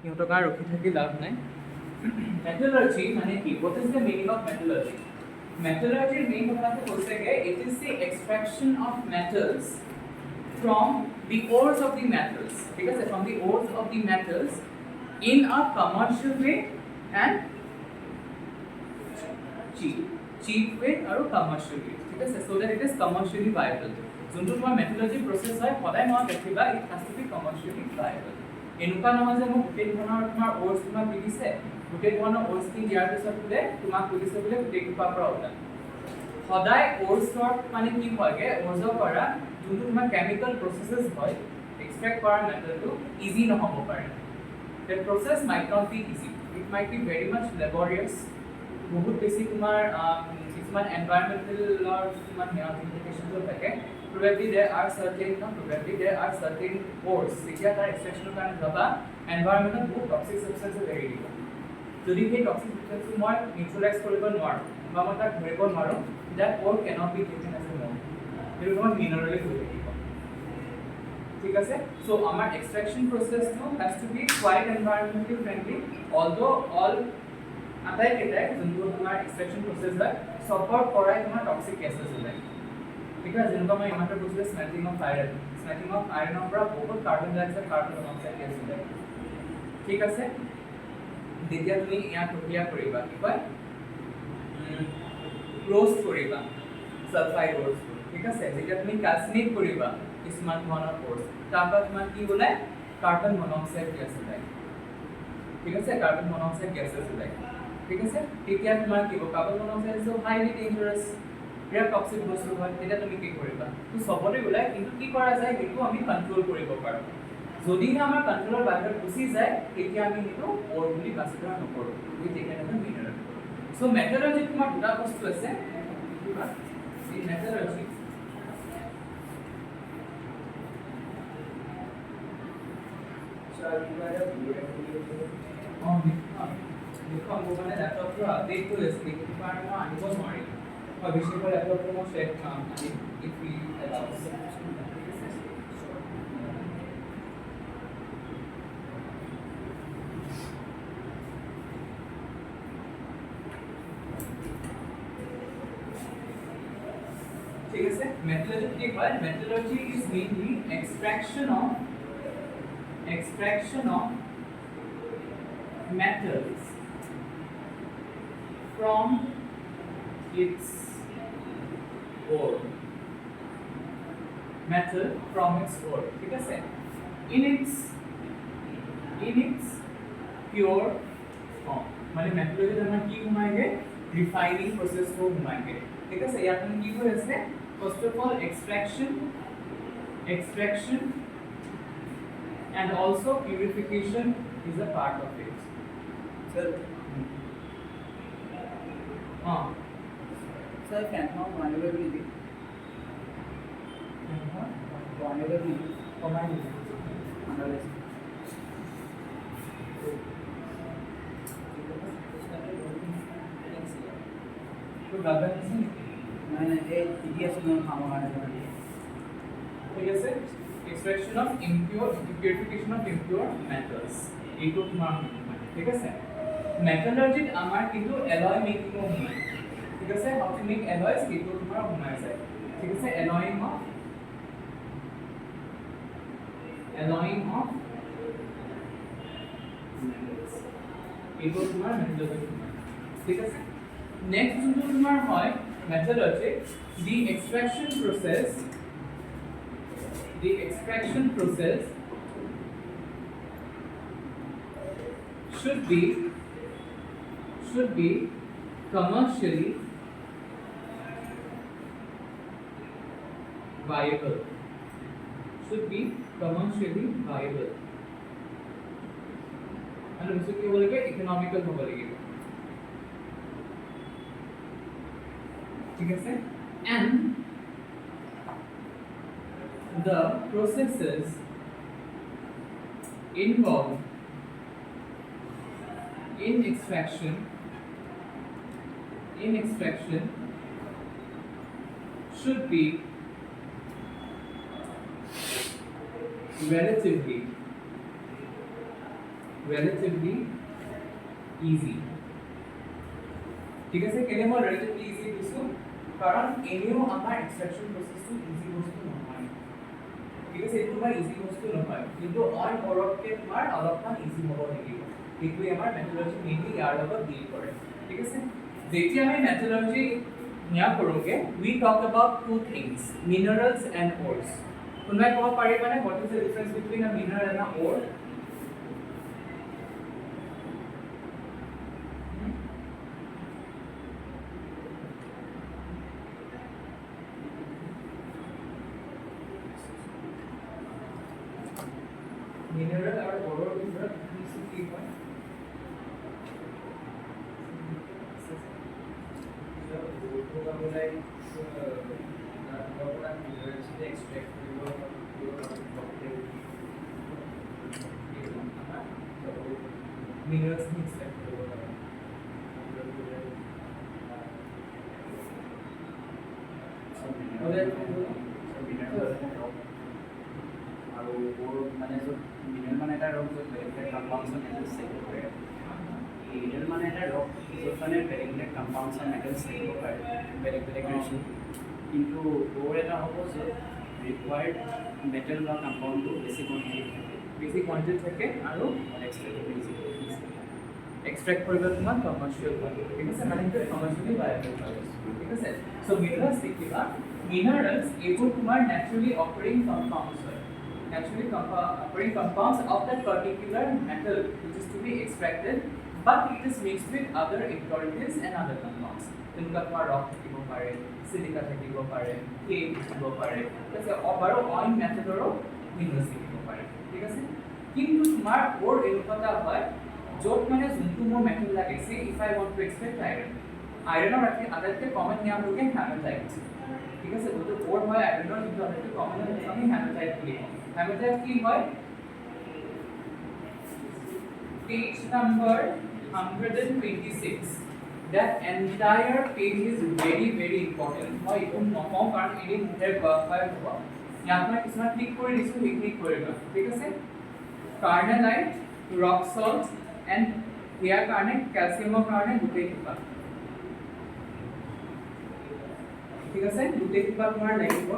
ইহঁতৰ কাৰণে ৰখি থাকি লাভ নাই metallurgy মানে কি what is the meaning of metallurgy metallurgy main কথাটো হৈছে যে it is the extraction of metals from the ores of the metals ঠিক আছে from the ores of the metals in a commercial way and cheap way আৰু commercial way ঠিক আছে so that it is commercially viable যোনটো তোমাৰ metallurgy process হয় সদায় মনত ৰাখিবা it has to be commercially viable এনেকুৱা নহয় যে মোক গোটেই ধৰণৰ তোমাৰ ores তোমাক দিছে গোটেই ধৰণৰ ores কি দিয়াৰ পিছত বোলে তোমাক দিছে বোলে গোটেই কুপাৰ পৰা ওলাই সদায় ores মানে কি হয়গে ores পৰা যোনটো তোমাৰ কেমিক্যাল প্ৰসেসেস হয় এক্সট্ৰাক্ট কৰা মেথডটো ইজি নহব পাৰে the process might not be easy it might be very much laborious বহুত বেছি তোমাৰ কিছুমান এনভায়ৰনমেন্টাল কিছুমান ইমপ্লিকেশনছ থাকে probably there are certain ores যেতিয়া তাৰ এক্সট্ৰাকচনৰ কাৰণে যাবা এনভায়ৰনমেন্টত বহুত টক্সিক সাবষ্টেন্স এৰি দিব যদি সেই টক্সিক সাবষ্টেন্সটো মই নিউট্ৰেলাইজ কৰিব নোৱাৰো বা মই তাক ধৰিব নোৱাৰো that ore cannot be taken as a known it will not minerally হৈ থাকিব ঠিক আছে so আমাৰ extraction process to has to be quite environmentally friendly although all আটাই কেইটাই যোনটো তোমাৰ এক্সট্ৰাকচন প্ৰসেস হয় সবৰ পৰাই তোমাৰ টক্সিক গেছেছ ওলাই because যেনেকুৱা মই ইমানটো কৈছিলোঁ স্মেল্টিং অফ আয়ৰণৰ পৰা বহুত carbon die oxide carbon monoxide গেছ ওলাই ঠিক আছে যেতিয়া তুমি ইয়াক প্ৰক্ৰিয়া কৰিবা কি কয় roast কৰিবা সালফাইড roast ঠিক আছে যেতিয়া তুমি ক্যালচিনেট কৰিবা কিছুমান ধৰণৰ কোৰ্স তাৰপৰা তোমাৰ কি ওলাই কাৰ্বন মনক্সাইড গেছ ওলাই ঠিক আছে কাৰ্বন মনক্সাইড গেছেছ ওলাই ঠিক আছে তেতিয়া তোমাৰ কি carbon monoxide is highly dangerous বিৰাট টক্সিক বস্তু হয় তেতিয়া তুমি কি কৰিবা তো সবৰে ওলাই কিন্তু কি কৰা যায় সেইটো আমি কন্ট্ৰোল কৰিব পাৰো যদি আমাৰ কন্ট্ৰোলৰ বাহিৰত গুচি যায় তেতিয়া আমি সেইটো ওৰ বুলি কনসিডাৰ নকৰো we take it as mineral so metallurgy তোমাৰ দুটা বস্তু আছে এই মেটালজি দেখুৱা মোৰ মানে ল্যাপটপটো আপডেট কৰি আছে কিন্তু মই আনিব নোৱাৰিম মই বিশেষকৈ ল্যাপটপটো মই চেক কৰিম if we allow ঠিক আছে metallurgy কি হয় metallurgy is mainly extraction of metals from its ore metal from its ore ঠিক আছে in its pure form মানে metallurgy আমাৰ কি ঘুমাইগে refining process को ঘুমাইগে ঠিক আছে ইয়াত আমি কি হৈ আছে first of all extraction and also purification is a part of it sir sir can how vulnerability analysis तो गाबन से मैंने एक टीडीएस में हमारे ठीक है sir extraction of impure purification of impure metals এইটো তোমাৰ ঠিক আছে metallurgy আমাৰ কিন্তু alloy making ও হয় ঠিক আছে how to make alloys এইটো তোমাৰ বনাই যায় ঠিক আছে alloying of metals এইটো তোমাৰ metallurgy ঠিক আছে next যোনটো তোমাৰ হয় metallurgy the extraction process should be commercially viable and also কি হ'ব লাগে economical হ'ব লাগিব ঠিক আছে and the processes involved in extraction should be relatively relatively easy. ঠিক আছে কেনে মই relatively easy দিছো কাৰণ এনেও আমাৰ এক্সট্ৰাকচন প্ৰসেসটো ইজি বস্তু নহয় ঠিক আছে এইটো মই ইজি বস্তু নহয় কিন্তু অন অৰতকে তোমাৰ অলপমান ইজি হ'ব লাগিব এইটোৱে আমাৰ মেথডলজি মেইনলি ইয়াৰ লগত ডিল কৰে ঠিক আছে যেতিয়া আমি মেথডলজি নিয়া কৰোগে we talk about two things minerals and ores কোনোবাই ক'ব পাৰিবানে what is the difference between a mineral and a ore mineral or ore ভিতৰত কি হয় minerals ni extract কৰিব পাৰে আৰু মানে য'ত মিনেৰেল মানে এটা ৰক য'ত বেলেগ কম্পাউণ্ডছ মেটেলছ থাকিব পাৰে মিনেৰেল মানে এটা ৰক য'ত মানে বেলেগ কম্পাউণ্ডছ মেটেলছ থাকিব পাৰে বেলেগ ৰেচিও কিন্তু বৰ এটা হ'ব য'ত ৰিকুৱাৰ্ড মেটেল বা কম্পাউণ্ডটো বেছি কোৱান্টিটি থাকে আৰু extract কৰিব তোমাৰ কমাৰ্শিয়েল হয় ঠিক আছে মানে এইটো কমাৰ্শিয়েলি ভায়াবল হয় ঠিক আছে সো মিনারেলস দেখিবা মিনারেলস এইবোৰ তোমাৰ ন্যাচুৰালি অকাৰিং কম্পাউণ্ডছ হয় naturally occurring compounds of that particular metal which is to be extracted but it is mixed with other impurities and other compounds যেনেকুৱা তোমাৰ rock থাকিব পাৰে silica থাকিব পাৰে clay থাকিব পাৰে ঠিক আছে আৰু oil methodৰো minerals থাকিব পাৰে ঠিক আছে কিন্তু তোমাৰ ore এনেকুৱা হয় য'ত মানে যোনটো মোৰ মেটেল লাগে সে if I want to extract iron আছে আটাইতকৈ কমন নাম লোকে হেমাটাইট ঠিক আছে তো ওর হয় আয়রনের কিন্তু আটাইতকৈ কমন আমি হেমাটাইট বুলি কওঁ হেমাটাইট কি হয় page number 126 that entire page is very important মই এইটো নকওঁ কাৰণ এনে মুঠে ফাইল হ'ব ইয়াত মই কিছুমান ক্লিক কৰি দিছো এই ক্লিক কৰিবা ঠিক আছে কাৰ্নেলাইট ৰক সল্ট and ইয়াৰ কাৰণে ক্যালসিয়ামৰ কাৰণে গোটেই কিবা ঠিক আছে গোটেই কিবা তোমাৰ লাগিব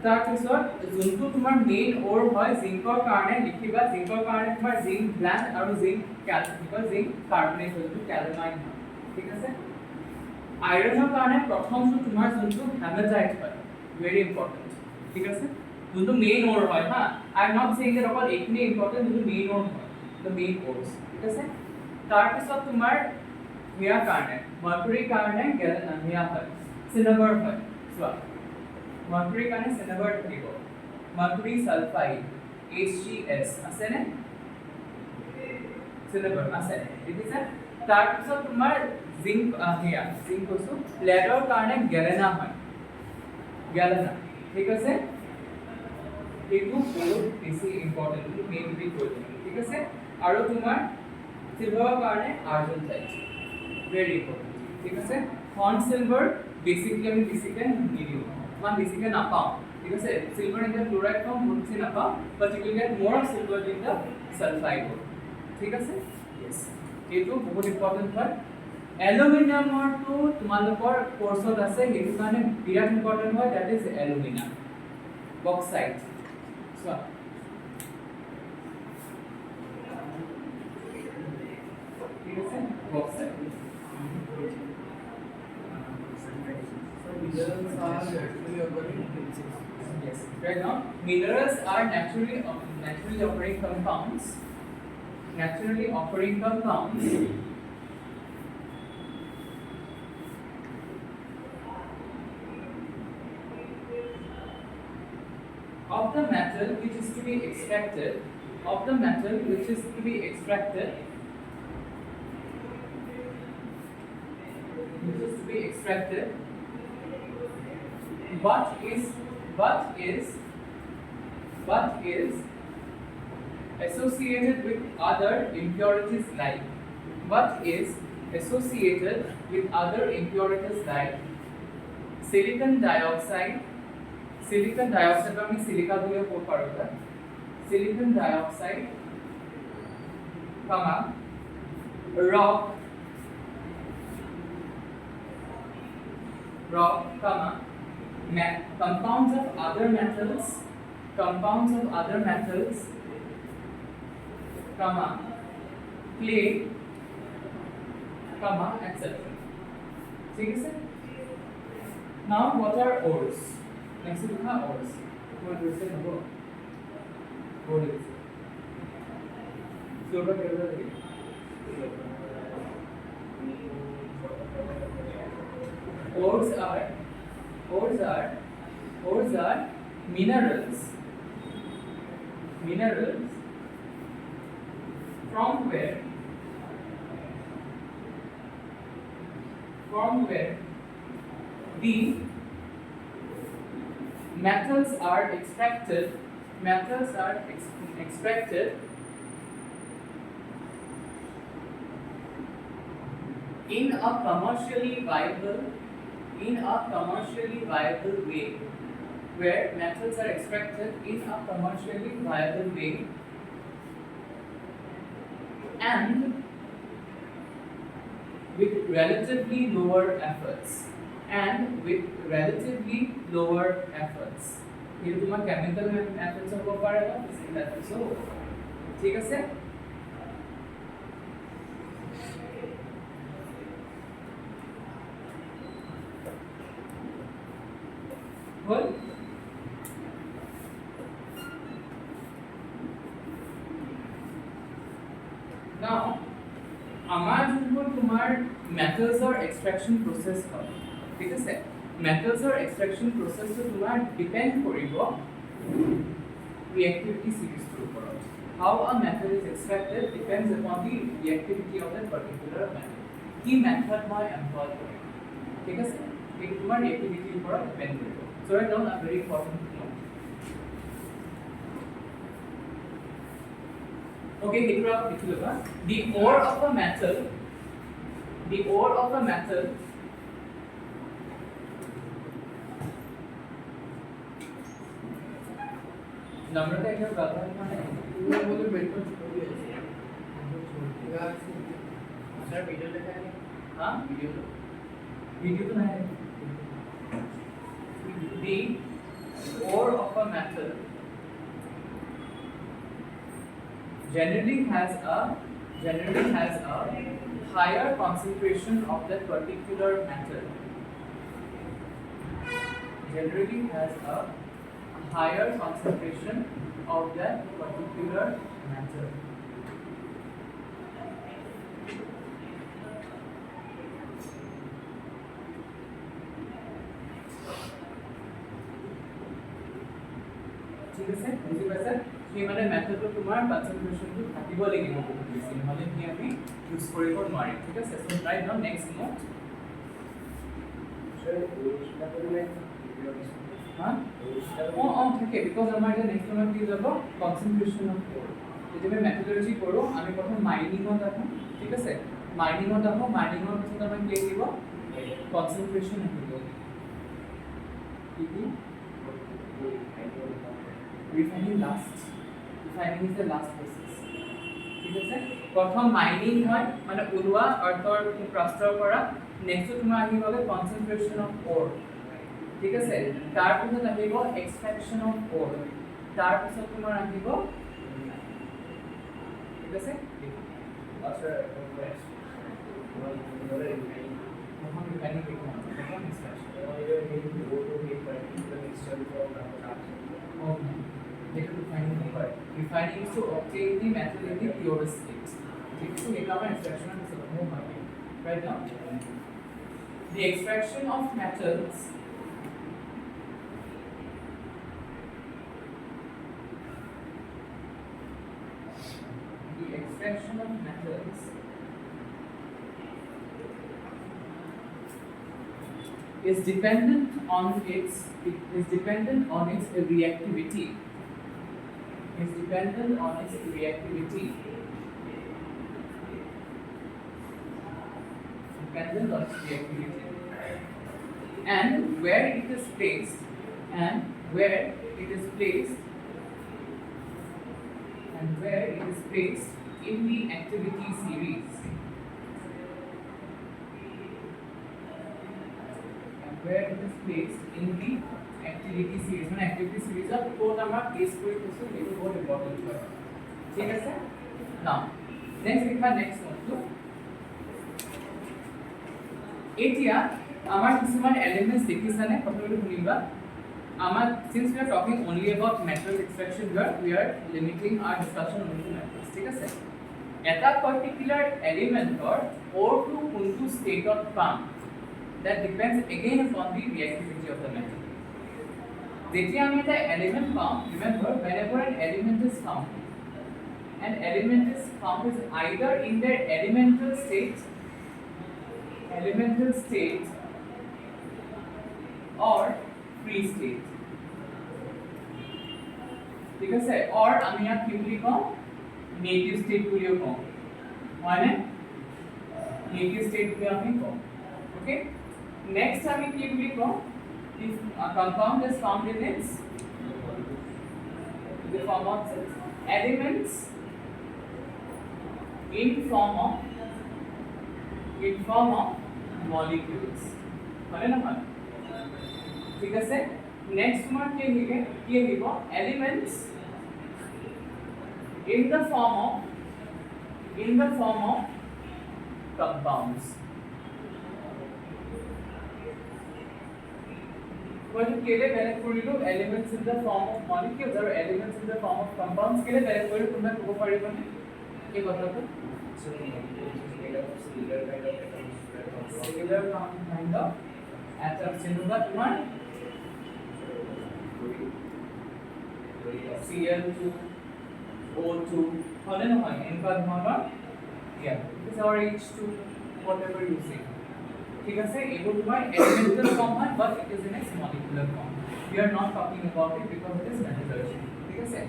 তাৰ পিছত যোনটো তোমাৰ মেইন ওৰ হয় জিংকৰ কাৰণে লিখিবা জিংকৰ কাৰণে তোমাৰ জিংক ব্লেন্ড আৰু জিংক ক্যালসিয়াম জিংক কাৰ্বনেট যোনটো ক্যালমাইন হয় ঠিক আছে আইৰনৰ কাৰণে প্ৰথমটো তোমাৰ যোনটো হেমাটাইট হয় ভেৰি ইম্পৰ্টেন্ট ঠিক আছে যোনটো মেইন ওৰ হয় হা I am not saying that অকল এইখিনি ইম্পৰ্টেন্ট যোনটো মেইন ওৰ হয় the main ores ঠিক আছে তাৰ পিছত তোমাৰ হিয়া কাৰণে মাৰ্কুৰী কাৰণে হিয়া হয় সিলভাৰ হয় চোৱা মাৰ্কুৰী কাৰণে সিলভাৰ থাকিব মাৰ্কুৰী সালফাইড HCS আছে নে সিলভাৰ আছে দেখিছা তাৰ পিছত তোমাৰ জিংক হিয়া জিংক কৈছো লেডৰ কাৰণে গেলেনা হয় গেলেনা ঠিক আছে এইটো বহুত বেছি ইম্পৰ্টেন্ট এইটো মেইনলি কৰিব ঠিক আছে আৰু তোমাৰ সিলভাৰৰ কাৰণে আৰ্জেন্টাইট ভেৰি ইম্পৰ্টেন্ট ঠিক আছে হৰ্ন সিলভাৰ বেসিকলি আমি বেসিকলি নিদিও মান বেসিকলি নাপাওঁ ঠিক আছে silver in the chloride form মুঠি নাপাওঁ বাট ইউ উইল গেট মোৰ of silver in the sulphide ঠিক আছে ইয়েস এইটো বহুত ইম্পৰ্টেন্ট হয় এলুমিনিয়ামৰটো তোমালোকৰ কোৰ্সত আছে সেইটো কাৰণে বিৰাট ইম্পৰ্টেন্ট হয় দ্যাট ইজ এলুমিনিয়াম বক্সাইট চোৱা bauxite. So minerals are naturally occurring Yes. Right now, minerals are naturally occurring compounds. Naturally occurring compounds. Of the metal which is to be extracted. Of the metal which is to be extracted. Which is to be extracted, but is associated with other impurities like silicon dioxide আমি silica বুলিও ক'ব পাৰোঁ silicon dioxide comma, rock, comma, compounds of other metals, comma, clay, comma, etc. ठीक है? Now what are ores? Next we have ores. What do you say about ores? So what are ores are minerals from where the metals are extracted in a commercially viable way, where metals are extracted in a commercially viable way and with relatively lower efforts. ये तुम्हारा chemical methods हो पाएगा, physical methods हो, ठीक है? बोल now আমার যোনবোৰ তোমাৰ মেটেলছৰ এক্সট্ৰাকশ্যন প্ৰসেছ হয়, ঠিক আছে? মেটেলছৰ এক্সট্ৰাকশ্যন প্ৰসেছটো তোমাৰ ডিপেণ্ড কৰিব reactivity series ওপৰত. How a metal is extracted depends upon the reactivity of that particular metal. কি মেথড মই এমপ্লয় কৰিম, ঠিক আছে? এইটো তোমাৰ reactivity ওপৰত ডিপেণ্ড কৰিব. So write down a very important note. Okay, here आप लिख लो. The ore of a metal नम्रता एक बात है मैं बोले बिल्कुल छोड़ दिया सर वीडियो देखा है हां वीडियो तो नहीं है the ore of a metal generally has a higher concentration of that particular metal. ঠিক আছে বুঝি পাইছা কি মানে মেথডটো তোমাৰ কনসেন্ট্ৰেশনটো থাকিব লাগিব বহুত বেছি নহলে কি আমি ইউজ কৰিব নোৱাৰিম ঠিক আছে so right now next note সৰ এটা কৰিলে হ্যাঁ ও থাকে বিকজ আমাৰ এটা নেক্সট নোট কি যাব কনসেন্ট্ৰেশন অফ কোর যেটা মেথডলজি করো আমি প্রথম মাইনিংত আহো ঠিক আছে মাইনিংত আহো মাইনিংৰ পিছত আমি কি দিব কনসেন্ট্ৰেশন আহিব কি refining is the last process ঠিক আছে প্ৰথম মাইনিং হয় মানে উলুৱা অৰ্থৰ ক্লাস্টাৰ পৰা নেক্সট তোমাৰ আহিব কনসেন্ট্ৰেশন অফ ওৰ ঠিক আছে তাৰ পিছত আহিব এক্সট্ৰাকশন অফ ওৰ তাৰ পিছত তোমাৰ আহিব ঠিক আছে আচ্ছা refining is to obtain the metal in the purest state. So, we have an extraction of right now. The extraction of metals is dependent on its reactivity. And where it is placed in the activity series. And where it is placed in the activity series. When activity series of code আমরা place কৰি কৈছো সেইটো বহুত important হয় ঠিক আছে now next লিখা next নোটটো এতিয়া আমাৰ কিছুমান এলিমেন্টস দেখিছানে কথাটো শুনিবা আমাৰ since we are talking only about metals extraction here we are limiting our discussion only to metals ঠিক আছে এটা particular element or ore to কোনটো state of palm that depends again upon the reactivity of the metal যেতিয়া আমি এটা element palm remember whenever an element is found is either in their elemental state or free state ঠিক আছে or আমি ইয়াক কি বুলি কওঁ নেগেটিভ স্টেট বুলিও কওঁ মানে নেগেটিভ স্টেট বুলি আমি কওঁ ওকে নেক্সট আমি কি বুলি কওঁ if a compound is found in its the form of elements in form of molecules হয় না হয় ঠিক আছে next তোমাৰ কি আহিব elements in the form of compounds what you kele beleg korilu elements in the form of molecules or elements in the form of compounds kele beleg korilu tumra kobo paribone ei kotha to similar kind of atoms যেনেকুৱা তোমাৰ Cl2 O2 হলে নহয় এনেকুৱা ধৰণৰ yeah this is our H2 whatever you say ঠিক আছে এইবোৰ তোমাৰ elemental form হয় but it is in its molecular form we are not talking about it because it is metallurgy ঠিক আছে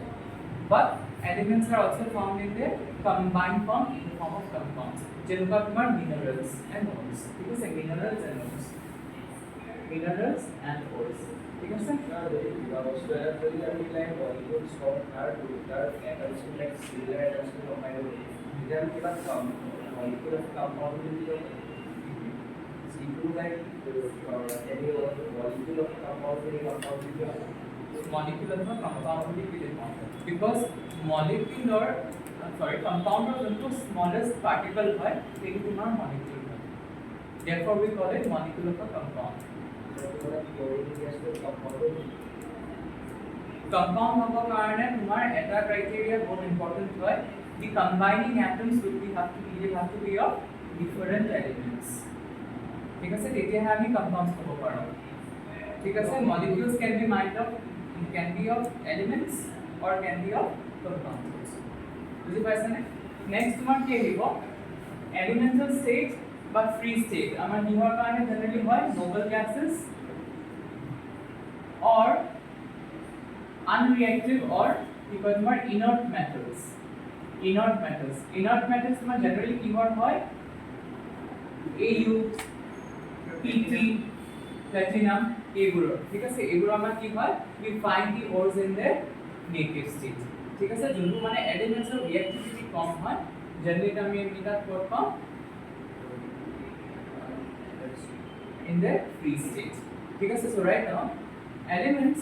but elements are also found in their combined form in the form of compounds যেনেকুৱা তোমাৰ minerals and ores ঠিক আছে minerals and ores ঠিক আছে molecular compound because molecular compound or the smallest particle হয় সেইটো তোমাৰ molecule হয় therefore we call it molecular compound compound হবৰ কাৰণে তোমাৰ এটা criteria বহুত important হয় the combining atoms will have to be of different elements ঠিক আছে তেতিয়াহে আমি compounds হ'ব পাৰো ঠিক আছে molecules can be of elements or can be of compounds বুজি পাইছানে next তোমাৰ কি আহিব elemental state বা free state আমাৰ কিহৰ কাৰণে জেনেৰেলি হয় noble gases or unreactive or কি কয় তোমাৰ inert metals তোমাৰ জেনেৰেলি কিহৰ হয় Au Pt platinum এইগুলো ঠিক আছে এগুলো আমাৰ কি হয় we find the ores in their native state ঠিক আছে যোনটো মানে elements of reactivity কম হয় জেনেৰেলি আমি এটা ক'ত পাম in their free state ঠিক আছে so right now elements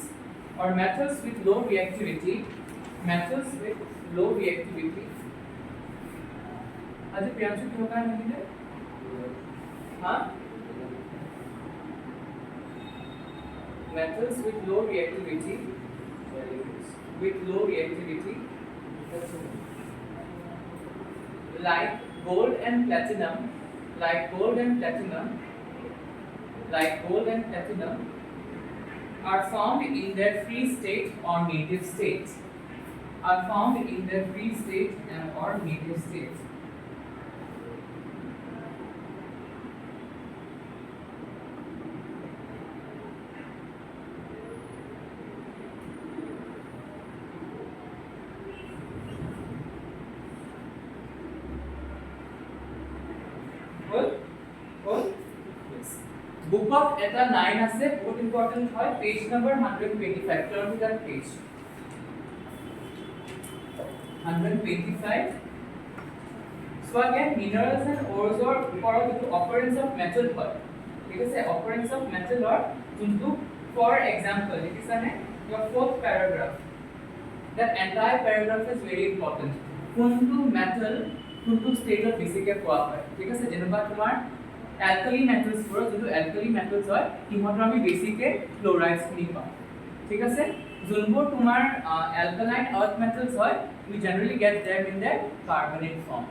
or metals with low reactivity आज प्रियांशु क्यों का नहीं है हाँ metals with low reactivity like gold and platinum are found in their free state or native state or native state book of eta 9 আছে বহুত important হয় page number 125 turn to that page 125 So again, minerals and ores or the occurrence of metal হয় ঠিক আছে occurrence of metal or যোনটো for example it is your fourth paragraph. That entire paragraph is very important. কোনটো metal কোনটো state of বেছিকে পোৱা হয় ঠিক আছে যেনেবা তোমাৰ alkali metals বোৰ যোনটো alkali metals হয় ইহঁতৰ আমি বেছিকে chlorides খিনি পাওঁ ঠিক আছে যোনবোৰ তোমাৰ alkaline earth metals হয় we generally get them in their carbonate form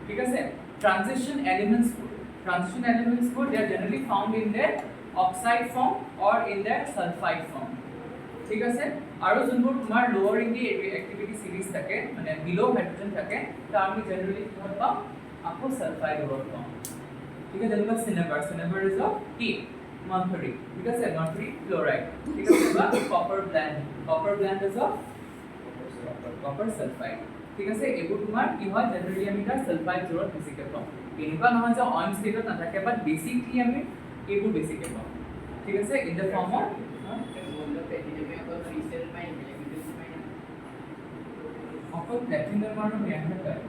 ঠিক আছে transition elements they are generally found in their oxide form or in their sulfide form ঠিক আছে আৰু যোনবোৰ তোমাৰ lower in the activity series থাকে মানে below hydrogen থাকে তা আমি generally কি পাওঁ আকৌ sulfide বোৰ পাওঁ ঠিক আছে যেনেকুৱা cinnabar is of T mercury ঠিক আছে mercury chloride ঠিক আছে বা copper blend is of copper sulfide ঠিক আছে এইবোৰ তোমাৰ কি হয় জেনাৰেলি আমি তাৰ সালফাইড জোৰত বেছিকে পাওঁ এনেকুৱা নহয় যে অন ষ্টেটত নাথাকে বাট বেসিকলি আমি এইবোৰ বেছিকে পাওঁ ঠিক আছে ইন দ্য ফৰ্ম অফ অকল প্লেটিনাম আৰু মেগনেট পায়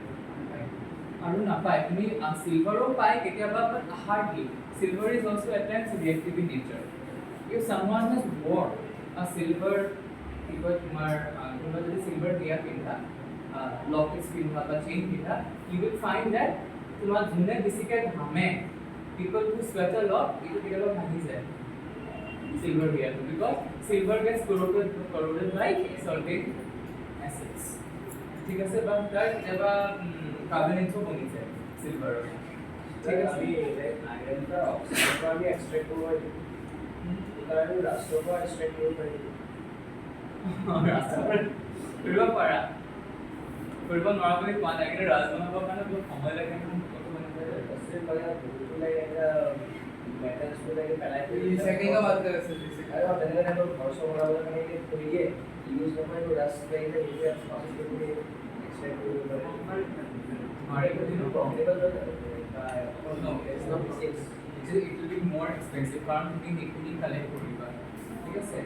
আৰু নাপায় তুমি সিলভাৰো পায় কেতিয়াবা but hardly silver is also at times reactive in nature if someone has wore a silver because তোমার যদি silver দিয়া পিন্ধা lockets পিন্ধা বা chain পিন্ধা you will find that তোমার জুনে বেসিকে ঘামে people who sweat a lot itu কেতিয়াবা ভাঙি যায় silver দিয়া because silver gets corroded by certain acids ঠিক আছে বা তার কেতিয়াবা কার্বনেটও বনি যায় silver ঠিক আছে আইরনটা অক্সিজেনটা আমি এক্সট্রাক্ট করব তার আমি রাষ্ট্রটা এক্সট্রাক্ট করব পারি কৰিব পাৰা কৰিব নোৱাৰা বুলি কোৱা নাই কিন্তু ৰাজ বনাবৰ কাৰণে বহুত সময় লাগে কত বনাব আছে মানে বহুত লাগে এটা মেটালস লাগে পেলাই রিসাইক্লিং का बात कर रहे हैं আৰু তেনেকৈ ধৰণৰ ঘৰ চৰ বনাবৰ কাৰণে থৈ দিয়ে ইউজ নহয় তো ৰাষ্ট লাগিলে নিজে প্ৰসেছ কৰি এক্সট্ৰাক্ট কৰিব পাৰে নোৱাৰে কিন্তু profitable no it's not it will be more expensive কাৰণ তুমি এইখিনি কালেক্ট কৰিবা ঠিক আছে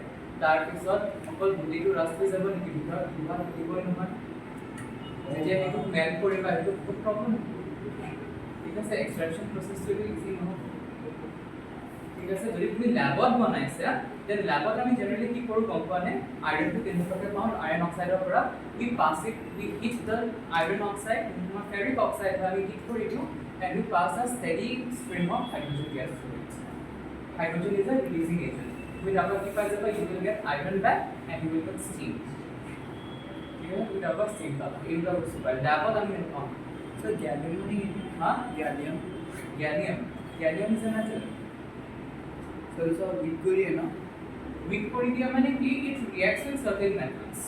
তাৰ পিছত অকল গুটিটো ৰাস্তাত যাব নেকি ভিতৰত কিবা দিবই নহয় যেতিয়া এইটো মেল্ট কৰিবা এইটো খুব প্ৰব্লেম ঠিক আছে এক্সট্ৰাকচন প্ৰসেছটো ইজি নহয় ঠিক আছে যদি তুমি ল্যাবত বনাইছা দেন ল্যাবত আমি জেনাৰেলি কি কৰো গম পোৱা নে আইৰণটো কেনেকুৱাকে পাওঁ আইৰণ অক্সাইডৰ পৰা we pass it we heat the iron oxide তোমাৰ ferric oxide আমি হিট কৰি দিওঁ and we pass a steady stream of hydrogen gas through it hydrogen is a releasing agent with our fiber you will get iron back and you will get steam here with our steam back in the super ল্যাবত আমি পাওঁ so gallium नहीं हां gallium is a metal so it's all weak kori hai na weak kori dia mane ki it reacts with certain metals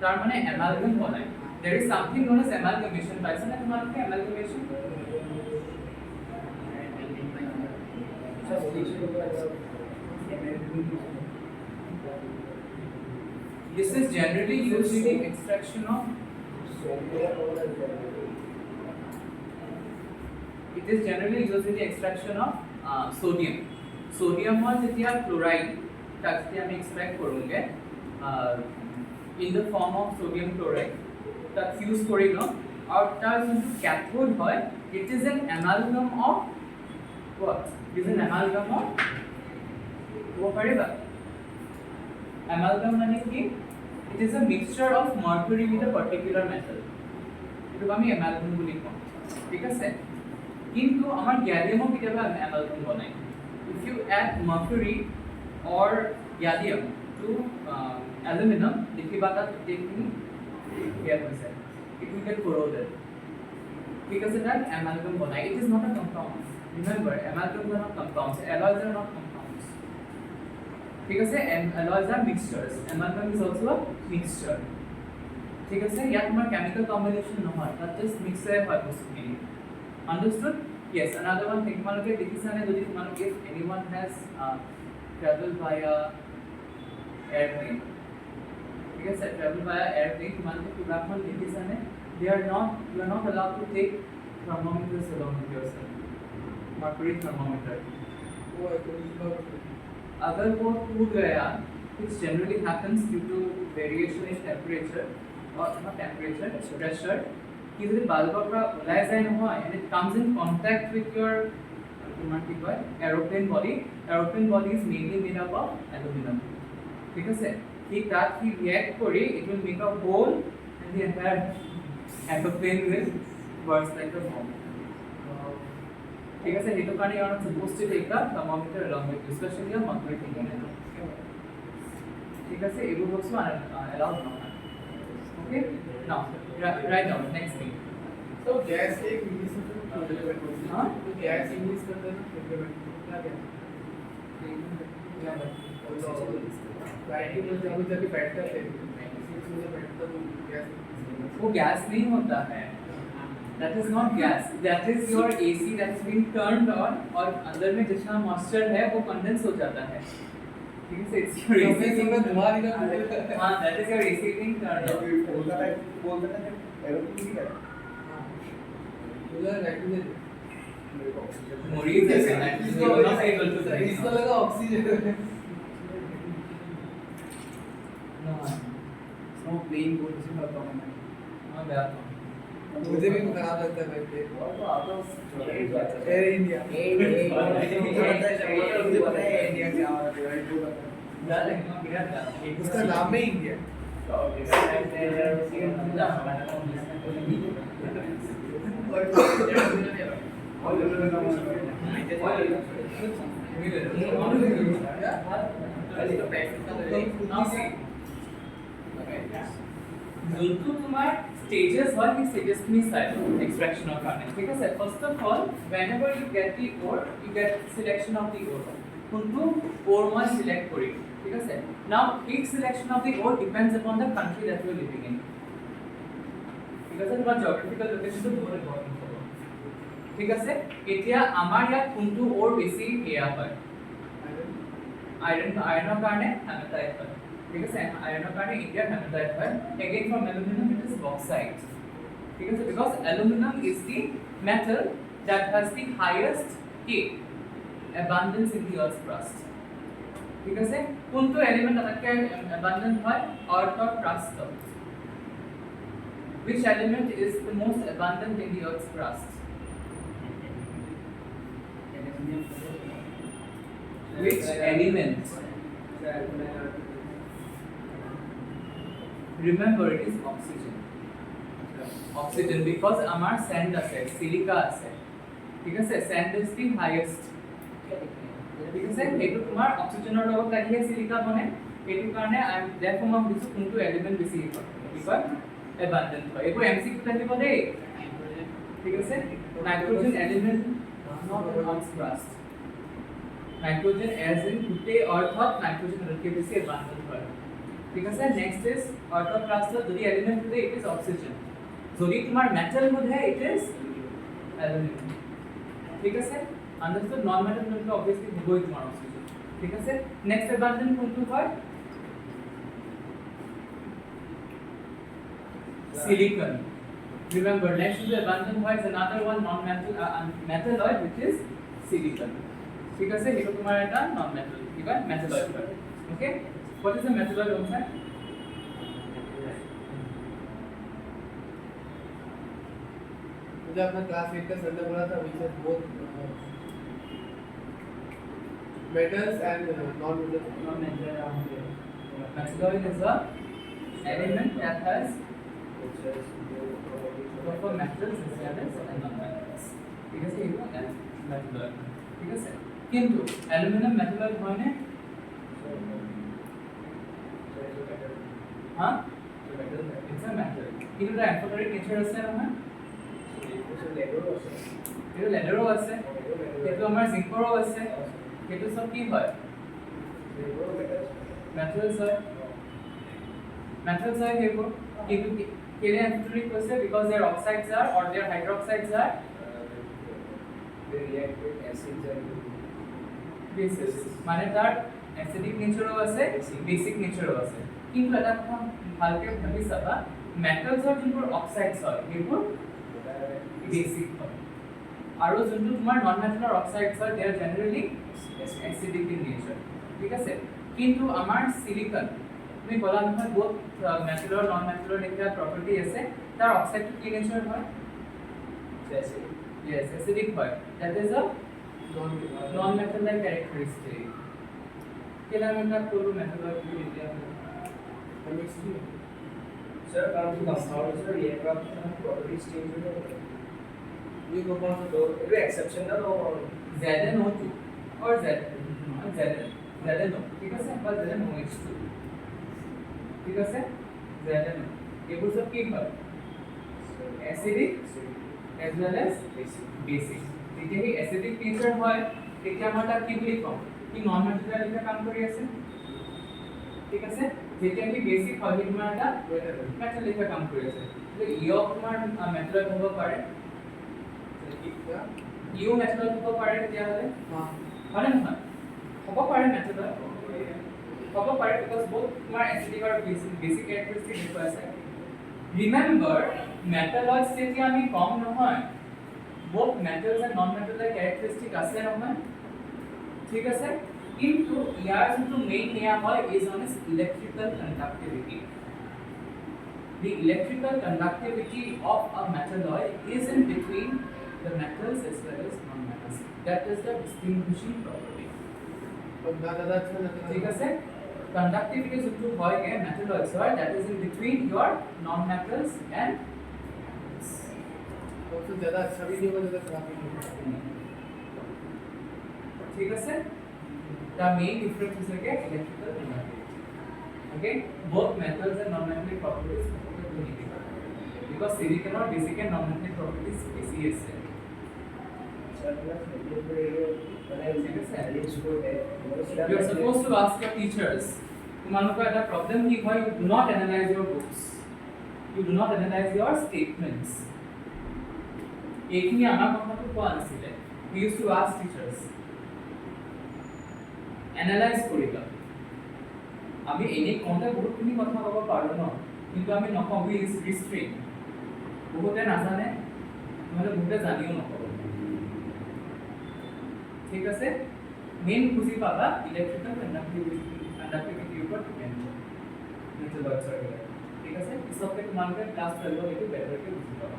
tar mane amalgam bonai there is something known as amalgamation paisa na tumaloke amalgamation this is generally used in the extraction of it is generally used in the extraction of sodium sodium or যেতিয়া chloride তাকে আমি extract করুঙ্গে in the form of sodium chloride that fuse করি ন আর তার যোনটো cathode হয় it is an amalgam of what it is an amalgam of what পাৰিবা amalgam মানে কি it is a mixture of mercury with a particular metal এটো আমি amalgam বুলি কওঁ ঠিক আছে কিন্তু আমাৰ গ্যালিয়ামো কেতিয়াবা amalgam বনাই if you add mercury or gallium to aluminum देखिबा ता देखनी here was it will get corroded because that amalgam bonai it is not a compound remember amalgam are not compounds alloys are not compounds ঠিক আছে alloys are mixtures amalgam is also a mixture ঠিক আছে ইয়াত তোমাৰ chemical combination নহয় that just mixture হয় বস্তুখিনি understood yes another one thing তোমালোকে দেখিছানে যদি তোমালোকে if anyone has traveled via airplane ঠিক আছে travel via airplane তোমালোকে কিবাখন দেখিছানে you are not allowed to take thermometers along with yourself mercury thermometer अगर वो टूट गया which generally happens due to variation in temperature or not temperature pressure কি যদি বাল্বৰ পৰা ওলাই যায় নহয় and it comes in contact with your তোমাৰ কি কয় aeroplane body is mainly made up of aluminum ঠিক আছে he react কৰি it will make a hole and the entire aeroplane will burst like a bomb ঠিক আছে সেইটো কাৰণে you are not supposed to take a thermometer along with you especially a mercury thermometer ঠিক আছে এইবোৰ বস্তু allowed নহয় okay now write down next thing तो गैस एक इंग्लिश में हाँ? तो गैस इंग्लिश में तो क्या क्या राइटिंग में जब बैठता है बैठता तो गैस वो गैस नहीं होता है that is not gas that is your AC that is being turned on और अंदर में जितना मॉइस्चर है वो कंडेंस हो जाता है ठीक है it's your AC being धुआं निकल हाँ that is your AC being turned on बोलता है एरोप्लेन है उधर राइटिंग मरीज है इसको not able to breathe इसको लगा ऑक्सीजन स्नो प्लेन बोल से करता हूं मैं हाँ बात मुझे भी खराब लगता है भाई और तो आता एयर इंडिया इंडिया क्या हो रहा है डाल गिरा था उसका नाम ही इंडिया যোনটো তোমাৰ stages হয় সেই stages খিনি চাই extractionৰ কাৰণে ঠিক আছে first of all whenever you get the ore you get selection of the ore কোনটো ore মই select কৰিম ঠিক আছে now each selection of the ore depends upon the country that you are living in ঠিক আছে তোমাৰ geographical location টো বহুত important হ'ব ঠিক আছে এতিয়া আমাৰ ইয়াত কোনটো ore বেছি হেয়া হয় আয়ৰণৰ কাৰণে হেমাটাইট হয় ঠিক আছে আয়ৰণৰ কাৰণে ইণ্ডিয়াৰ হেমাটাইট হয় again from aluminum it is bauxite ঠিক আছে because aluminum is the metal that has the highest K abundance in the earth's crust ঠিক আছে কোনটো এলিমেন্ট আটাইতকৈ abundant হয় earthৰ crust which element is the most abundant in the earth's crust which element remember it is oxygen because amar sand আছে silica আছে ঠিক আছে sand is the highest ঠিক আছে এইটো তোমাৰ অক্সিজেনৰ লগত লাগিলে silica বনে এইটো কাৰণে আই therefore মই বুজিছো কোনটো এলিমেন্ট বেছি হয় কি কয় abundant হয় এইটো এমসিকিউ থাকিব দেই ঠিক আছে nitrogen element not on earth's crust nitrogen as in গোটেই অৰ্থত নাইট্ৰোজেন আটাইতকৈ বেছি abundant হয় ঠিক আছে নেক্সট ইজ অৰ্থৰ ক্লাছৰ যদি এলিমেন্ট হয় ইট ইজ অক্সিজেন যদি তোমাৰ মেটাল হয় ইট ইজ অ্যালুমিনিয়াম ঠিক আছে আন্ডারস্টুড নন মেটাল মানে অবভিয়াসলি হবই তোমাৰ অক্সিজেন ঠিক আছে নেক্সট abundant কোনটো হয় silicon remember next to the abundant is another one non metal metalloid which is silicon ঠিক আছে এটা তোমার এটা নন মেটাল ঠিক আছে মেটালয়েড হয় ওকে what is a metalloid also मुझे अपना क्लास 8 का सर बोला था which is both metals and non-metals. metalloid is a element that has both of metals as well as non-metals ঠিক আছে এটা metalloid ঠিক আছে কিন্তু অ্যালুমিনিয়াম মেটালয়েড হয় না হ্যাঁ it's a metal কিন্তু এটা অ্যানফোটারিক নেচার আছে না এটা লেডারও আছে কিন্তু আমাৰ জিংকৰো আছে কিন্তু সব কি হয় metals হয় সেইবোৰ কিন্তু কেলে অ্যানফোটারিক হৈছে because their oxides are or their hydroxides are they react with acids and bases মানে তার অ্যাসিডিক নেচারও আছে বেসিক নেচারও আছে কিন্তু এটা ভালকে ভাবি চাবা মেটালছৰ যোনবোৰ অক্সাইডছ হয় সেইবোৰ বেসিক হয় আৰু যোনটো তোমাৰ নন মেটালৰ অক্সাইডছ হয় দে আর জেনাৰেলি অ্যাসিডিক ইন নেচার ঠিক আছে কিন্তু আমাৰ সিলিকন তুমি বলা নহয় বহুত মেটালৰ নন মেটালৰ এটা প্ৰপাৰ্টি আছে তাৰ অক্সাইডটো কি নেচাৰ হয় Jesse. yes acidic হয় that is a non metal like characteristic কেইটা কলো মেটালয়েড বুলি এতিয়া Sir, compounds are react properties change हो जाते हैं. ये compound तो ये exception ना तो ZnO2 or ZnO ঠিক আছে বা ZnOH2 ঠিক আছে ZnO এইবোৰ সব কি হয় acidic as well as basic যেতিয়া এই acidic nature হয় তেতিয়া আমাৰ তাক কি বুলি কম কি নন মেটাল লিখা কাম কৰি আছে ঠিক আছে যেতিয়া কি বেসিক হয় তোমাৰ এটা মেটাল লিখা কাম কৰি আছে তো ইও তোমাৰ মেটাল হ'ব পাৰে ইও মেটাল হ'ব পাৰে তেতিয়া হলে হয় নহয় হ'ব পাৰে মেটাল হ'ব পাৰে because both তোমাৰ acidic আৰু basic characteristic দেখুৱা আছে remember metalloids যেতিয়া আমি কম নহয় both metals and non metal characteristic আছে নহয় ঠিক আছে কিন্তু ইয়াৰ যোনটো মেইন নিয়া হয় is on its electrical conductivity the electrical conductivity of a metalloid is in between the metals as well as non metals that is the distinguishing property ঠিক আছে conductivity যোনটো হয় গে metalloids হয় that is in between your non metals and सबसे ज्यादा अच्छा भी नहीं होगा ज्यादा खराब भी नहीं होगा ठीक है the main difference is again electrical conductivity okay both metals and non-metallic properties because silicon or basic and non-metallic properties ACS है you are supposed to ask your teachers तुम्हारे को ऐसा problem नहीं हुआ you do not analyze your books you do not analyze your statements एक ही आना कौन तो कौन आसिले we used to ask teachers analyze করিবা আমি এনে কোনটা বহুতখিনি কথা কব পাৰো ন কিন্তু আমি নকম we restrain বহুতে নাজানে নহলে বহুতে জানিও নকব ঠিক আছে মেইন বুজি পাবা ইলেক্ট্ৰিকেল কণ্ডাক্টিভিটিৰ ওপৰত ডিপেন্ড মেথডছ আৰু ঠিক আছে ইসবকে তোমালোকে ক্লাস 12 একটু বেটারকে বুজি পাবা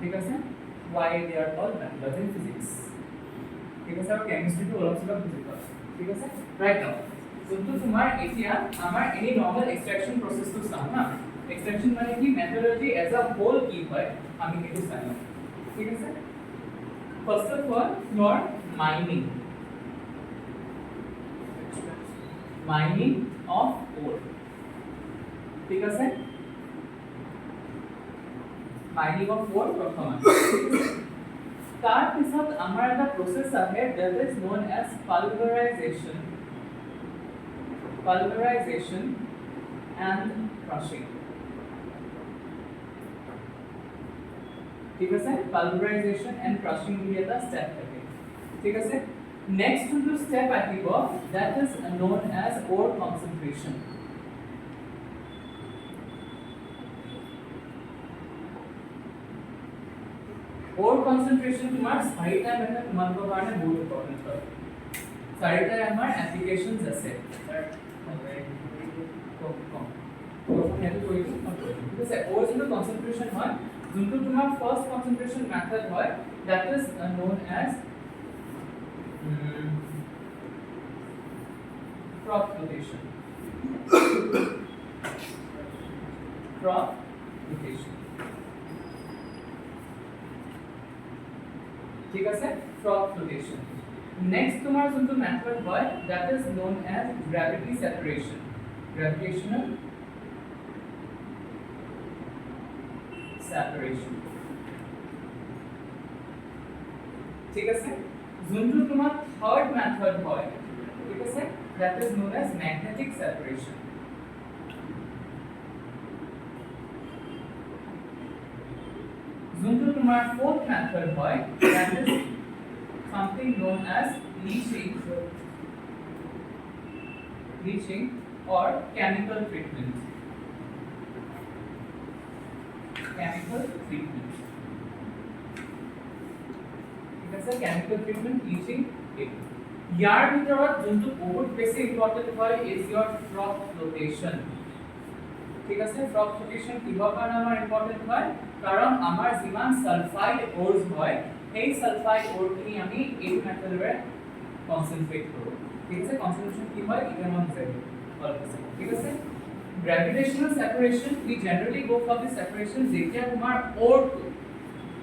ঠিক আছে why they are called methods in physics ঠিক আছে আৰু কেমিষ্ট্ৰিটো অলপ চলপ বুজি পাবা ঠিক আছে ৰাইট নাও যোনটো তোমাৰ এতিয়া আমাৰ এনি নৰ্মাল এক্সট্ৰাকচন প্ৰসেসটো চাম না এক্সট্ৰাকচন মানে কি মেথডলজি এজ আ হোল কি হয় আমি সেইটো চাম ঠিক আছে first of all your mining of ore ঠিক আছে mining of ore প্ৰথম তাৰ পিছত আমাৰ এটা process আছে that is known as pulverization and crushing ঠিক আছে pulverization and crushing বুলি এটা step থাকে ঠিক আছে next to the step আহিব that is known as ore concentration ore concentration তোমাৰ চাৰিটা মানে তোমালোকৰ কাৰণে বহুত ইম্পৰ্টেন্ট হয় চাৰিটা আমাৰ এপ্লিকেশনস আছে ঠিক আছে ore যোনটো concentration হয় যোনটো তোমাৰ ফাৰ্স্ট concentration method হয় that is known as crop rotation ঠিক আছে crop rotation next তোমাৰ যোনটো method হয় that is known as gravitational separation ঠিক আছে যোনটো তোমাৰ third method হয় ঠিক আছে that is known as magnetic separation যোনটো তোমাৰ fourth method হয় that is something known as leaching or chemical treatment ঠিক আছে chemical treatment leaching ইয়াৰ ভিতৰত যোনটো বহুত বেছি ইম্পৰ্টেন্ট হয় is your crop rotation ঠিক আছে ফ্ৰগফিকেশন কিহৰ কাৰণে আমাৰ ইম্পৰ্টেন্ট হয় কাৰণ আমাৰ যিমান সালফাইড অ'ৰছ হয় সেই সালফাইড অ'ৰখিনি আমি এই মেথডৰে কনসেন্ট্ৰেট কৰো ঠিক আছে কনসেন্ট্ৰেশন কি হয় ইথানল জেড ঠিক আছে gravitational separation we generally go for the separation যেতিয়া তোমাৰ ore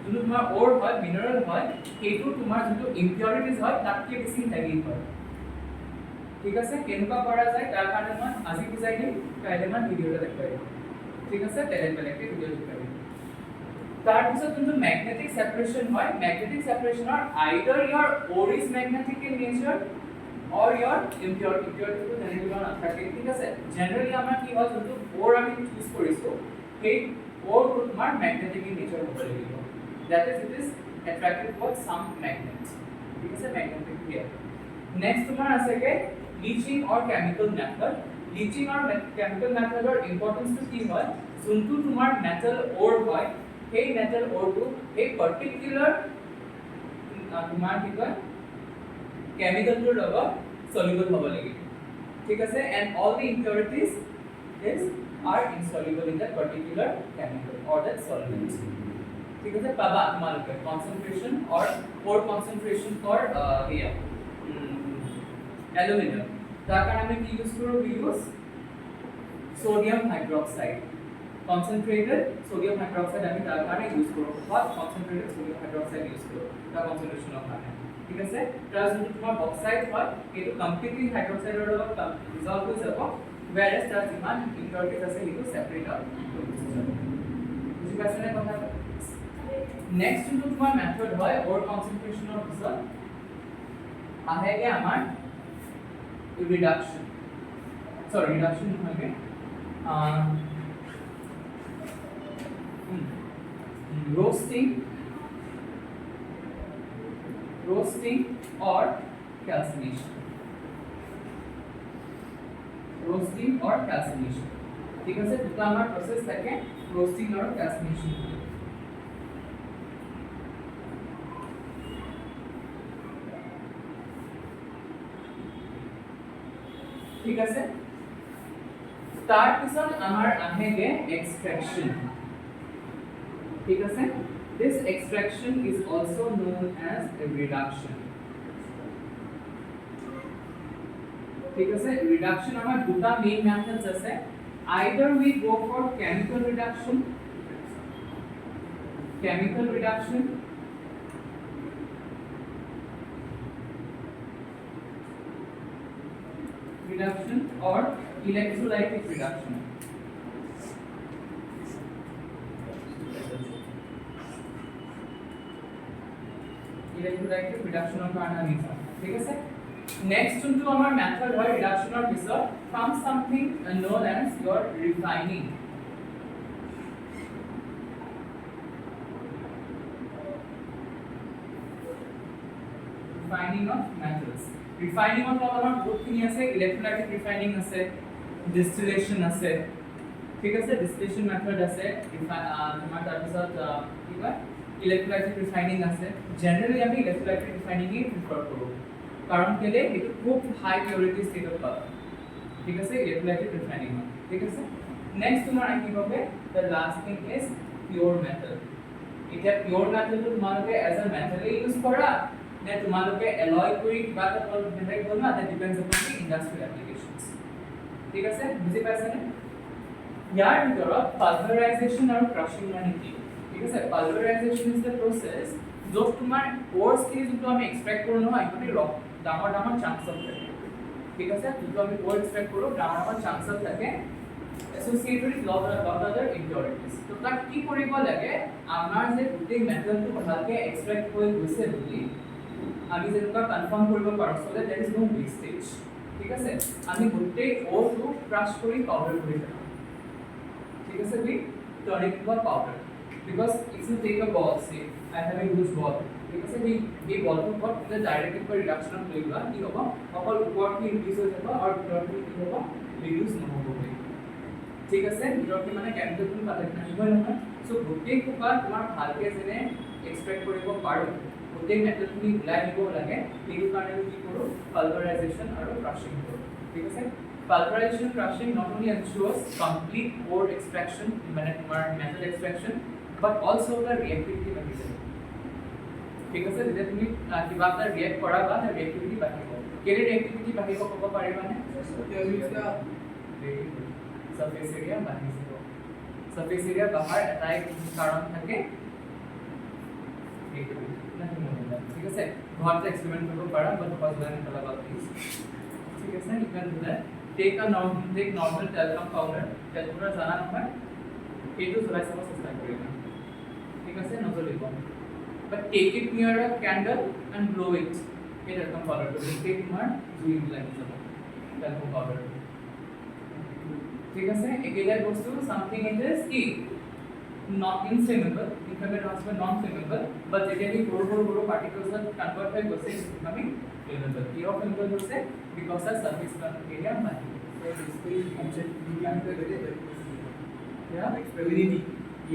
যোনটো তোমাৰ ore হয় মিনাৰেল হয় সেইটো তোমাৰ যোনটো impurities হয় তাতকৈ বেছি হেভি হয় ঠিক আছে কেনেকুৱা কৰা যায় তাৰ কাৰণে মই আজি বুজাই দিম কাইলৈ মই ভিডিঅ'টা দেখাই দিম ঠিক আছে বেলেগ বেলেগকে ভিডিঅ' দেখাই দিম তাৰ পিছত যোনটো ম্যাগনেটিক সেপাৰেশন হয় magnetic সেপাৰেশনৰ আইদাৰ your ore is magnetic in nature or your impurity to তেনেকুৱা নাথাকে ঠিক আছে জেনাৰেলি আমাৰ কি হয় যোনটো ore আমি চুজ কৰিছো সেই ore তোমাৰ ম্যাগনেটিক in nature হ'ব লাগিব that is it is attracted towards some magnets ঠিক আছে ম্যাগনেটিক here next তোমাৰ আছে কে leaching or chemical method leaching or chemical method or importance to কি হয় যোনটো তোমাৰ metal ore হয় সেই metal ore to a particular তোমাৰ কি কয় chemical to লগত soluble হ'ব লাগিব ঠিক আছে and all the impurities are insoluble in that particular chemical or that solvent ঠিক আছে পাবা তোমালোকে concentration or ore concentration for here aluminum তাৰ কাৰণে আমি কি ইউজ কৰো we use sodium hydroxide concentrated sodium hydroxide আমি তাৰ কাৰণে ইউজ কৰো what concentrated sodium hydroxide use কৰো তাৰ concentration ৰ কাৰণে ঠিক আছে তাৰ যোনটো তোমাৰ অক্সাইড হয় এইটো কমপ্লিটলি হাইড্ৰক্সাইডৰ লগত ৰিজল্ভ হৈ যাব whereas তাৰ যিমান impurities আছে সেইটো সেপাৰেট আউট হৈ যাব বুজি পাইছা নে কথা নেক্সট যোনটো তোমাৰ মেথড হয় ore concentration ৰ পিছত আহেগে আমাৰ reduction নহয় roasting or calcination ঠিক আছে দুটা আমাৰ প্ৰসেস থাকে roasting আৰু calcination ঠিক আছে তাৰ পিছত আমাৰ আহেগে extraction ঠিক আছে this extraction is also known as a reduction ঠিক আছে reduction আমাৰ দুটা মেইন মেথডস আছে either we go for chemical reduction or electrolytic reduction ৰ কাৰণে আমি ঠিক আছে নেক্সট যোনটো আমাৰ মেথড হয় ৰিডাকচনৰ পিছত comes something known as your refining of metals refining of আমাৰ বহুতখিনি আছে electrolytic refining আছে distillation আছে ঠিক আছে distillation method আছে তোমাৰ তাৰ পিছত কি কয় electrolytic refining আছে generally আমি electrolytic refining ই প্ৰিফাৰ কৰো কাৰণ কেলে এটো খুব হাই পিউৰিটি ষ্টেটত পাবা ঠিক আছে electrolytic refining ঠিক আছে নেক্সট তোমাৰ কি হবে the last thing is pure metal এটা pure metal তো তোমালোকে as a metal ইউজ কৰা নে তোমালোকে এলয় কৰি কিবা এটা বেলেগ বনোৱা that depends upon the industrial applications ঠিক আছে বুজি পাইছানে ইয়াৰ ভিতৰত pulverization আৰু crushing মানে কি ঠিক আছে pulverization is the process য'ত তোমাৰ ores খিনি যোনটো আমি এক্সট্ৰাক্ট কৰো নহয় এখিনি ডাঙৰ চাংকছ থাকে ঠিক আছে যোনটো আমি ore এক্সট্ৰাক্ট কৰো ডাঙৰ চাংকছ থাকে associated with lot other impurities তো তাক কি কৰিব লাগে আমাৰ যে গোটেই মেটেলটো ভালকে এক্সট্ৰাক্ট হৈ গৈছে বুলি আমি যেনেকুৱা কনফাৰ্ম কৰিব পাৰো so that there is no wastage ঠিক আছে আমি গোটেই ore টো ক্ৰাশ কৰি পাউডাৰ কৰি দিম ঠিক আছে we turn it into a powder because if you take a ball say I have a huge ball ঠিক আছে এই বলটো পর এটা ডাইরেক্ট একটা রিডাকশন অফ লইবা কি হবে অকল উপরটি ইনক্রিজ হৈ যাব আৰু ভিতৰটি কি হ'ব ৰিডিউস নহব ঠিক আছে ভিতৰটি মানে কেমিকেল কোনো পাতে নাহিব নহয় সো গোটেই কোপা তোমাৰ ভালকে যেনে এক্সট্ৰাক্ট কৰিব পাৰো গোটেই মেটেলখিনি ওলাই দিব লাগে সেইটো কাৰণে কি কৰো পালভাৰাইজেশন আৰু ক্ৰাশিং কৰো ঠিক আছে pulverization crushing not only ensures complete ore extraction মানে তোমাৰ metal extraction but also the reactivity বাঢ়ি যায় ঠিক আছে যেতিয়া তুমি কিবা এটা ৰিয়েক্ট কৰা বা reactivity বাঢ়িব কেলে reactivity বাঢ়িব ক'ব পাৰিবানে surface area বাঢ়ি যাব surface area বাঢ়াৰ এটাই কাৰণ থাকে ঠিক আছে ঘৰতে এক্সপেৰিমেন্ট কৰিব পাৰা but পজিটিভ নেপেলাবা প্লিজ ঠিক আছে you can do that take normal talcum powder জানা নহয় এইটো জ্বলাই চাব চেষ্টা কৰিবা ঠিক আছে নজ্বলিব but take it near a candle and blow it এই talcum powder to take তোমাৰ জুই লাগি যাব talcum powder ঠিক আছে একেটা বস্তু something it is কি not inflammable inflammable transfer non flammable but যেতিয়া এই সৰু particles convert হৈ গৈছে it's becoming flammable কি of flammable হৈছে because the surface area বাঢ়ি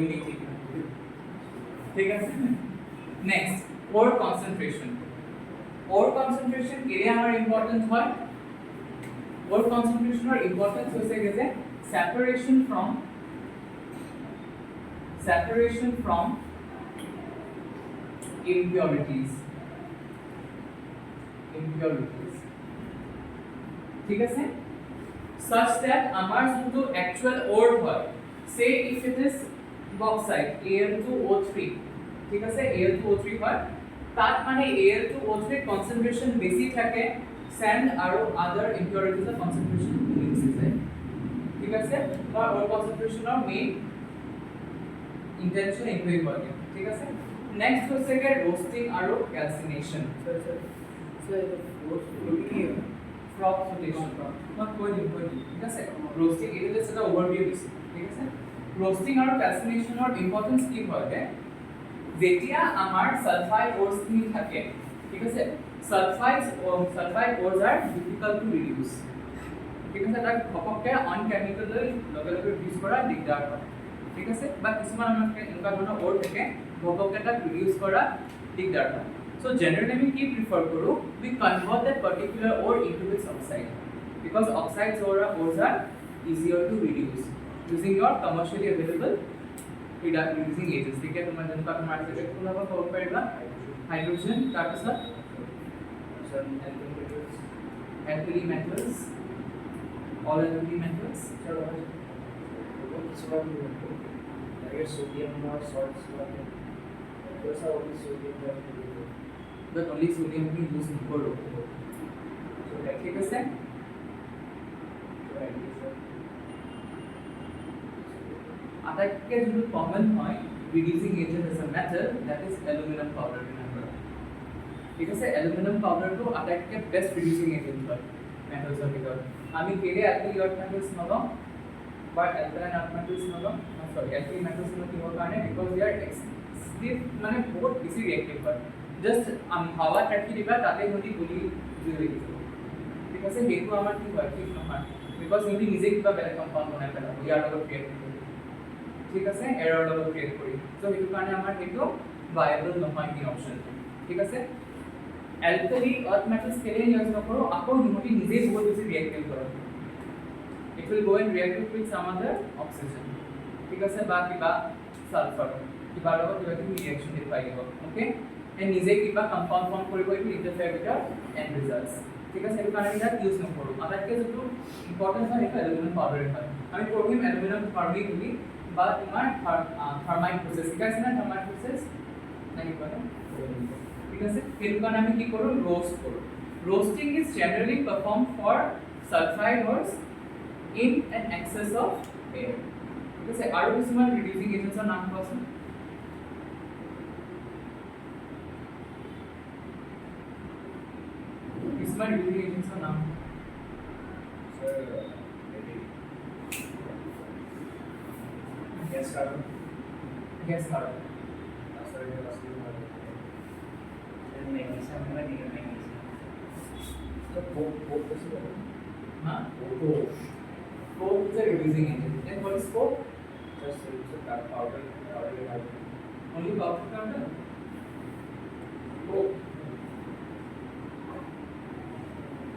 unity ঠিক আছে next ore concentration area our important হয় ore concentration or importance হৈছে যে separation from impurities ঠিক আছে such that আমাৰ যোনটো actual ore হয় say if it is bauxite Al2O3 ঠিক আছে Al2O3 হয় তাত মানে Al2O3 concentration বেছি থাকে sand আৰু other impurities concentration বেছি যায় ঠিক আছে বা ore concentration of main intention এইটোই হয় ঠিক আছে next হৈছে কে roasting আৰু calcination crop rotation মই কৈ দিম ঠিক আছে roasting এটা জাস্ট এটা ওভারভিউ দিছি ঠিক আছে roasting আৰু calcinationৰ ইম্পৰ্টেন্স কি হয় যেতিয়া আমাৰ সালফাইড ওরস নি থাকে ঠিক আছে সালফাইড ওরস আর ডিফিকাল্ট টু রিডিউস ঠিক আছে এটা ঘপককে অন কেমিক্যাল লগে ৰিডিউস কৰা দিগদাৰ হয় ঠিক আছে বা কিছুমান আমাক এনেকুৱা ধৰণৰ ওর থাকে ঘপককে এটা ৰিডিউস কৰা দিগদাৰ হয় so generally we keep prefer koro we convert that particular ore into its oxide because oxides or ores are easier to reduce using your commercially available reducing agents ठीक है तुम्हारे जन का तुम्हारे से एक पुनः कौन पड़ेगा hydrogen carbon alkali metals all alkali metals sodium or salts those are only sodium but only sodium we use koro so ठीक है আটাইতকৈ যোনটো কমন হয় reducing agent as a metal that is aluminum powder remember ঠিক আছে aluminum powder to আটাইতকৈ best reducing agent হয় metals of ভিতৰত আমি কেলে alkali earth metals নলওঁ বা alkaline earth metals নলওঁ sorry alkali metals নলওঁ কিহৰ কাৰণে because they are extreme মানে বহুত বেছি reactive হয় just হাৱা ৰাখি দিবা তাতে যদি গলি জুই লাগিব ঠিক আছে সেইটো আমাৰ কি হয় ঠিক নহয় because যদি নিজে কিবা বেলেগ কম্পাউণ্ড বনাই পেলাব ইয়াৰ লগত ক্ৰিয়েট ঠিক আছে এৰৰ লগত ক্ৰিয়েট কৰি সো সেইটো কাৰণে আমাৰ সেইটো ভায়াবল নহয় কি অপচন ঠিক আছে alkali earth metals কেলে ইউজ নকৰো আকৌ হিমতি নিজে বহুত বেছি ৰিয়েক্টিভ কৰে it will go and react with some other oxygen ঠিক আছে বা কিবা সালফার কিবা লগত কিবা কিবি ৰিয়েকচন দেখুৱাই দিব ওকে এন্ড নিজে কিবা কম্পাউণ্ড ফৰ্ম কৰিব এইটো ইন্টাৰফেয়াৰ উইথ এন্ড ৰিজাল্টস ঠিক আছে সেইটো কাৰণে এটা ইউজ নকৰো আটাইতকৈ যোনটো ইম্পৰ্টেন্ট হয় সেইটো এলুমিনিয়াম পাউডাৰ হয় আমি পঢ়িম এলুমিনিয়াম ফাৰ্মিং বুলি বা তোমাৰ থাৰ্মাইট প্ৰসেস ঠিক আছে না থাৰ্মাইট প্ৰসেস নাই পাৰা ঠিক আছে সেইটো কাৰণে আমি কি কৰো রোস্ট কৰো roasting is generally performed for sulfide ores in an excess of air ঠিক আছে আৰু কিছুমান ৰিডিউসিং এজেন্টৰ নাম কোৱাচোন কিছুমান ৰিডিউসিং এজেন্টৰ নাম gas carbon gas carbon and magnesium so both huh coke is a reducing agent and what is coke just that powder only powder powder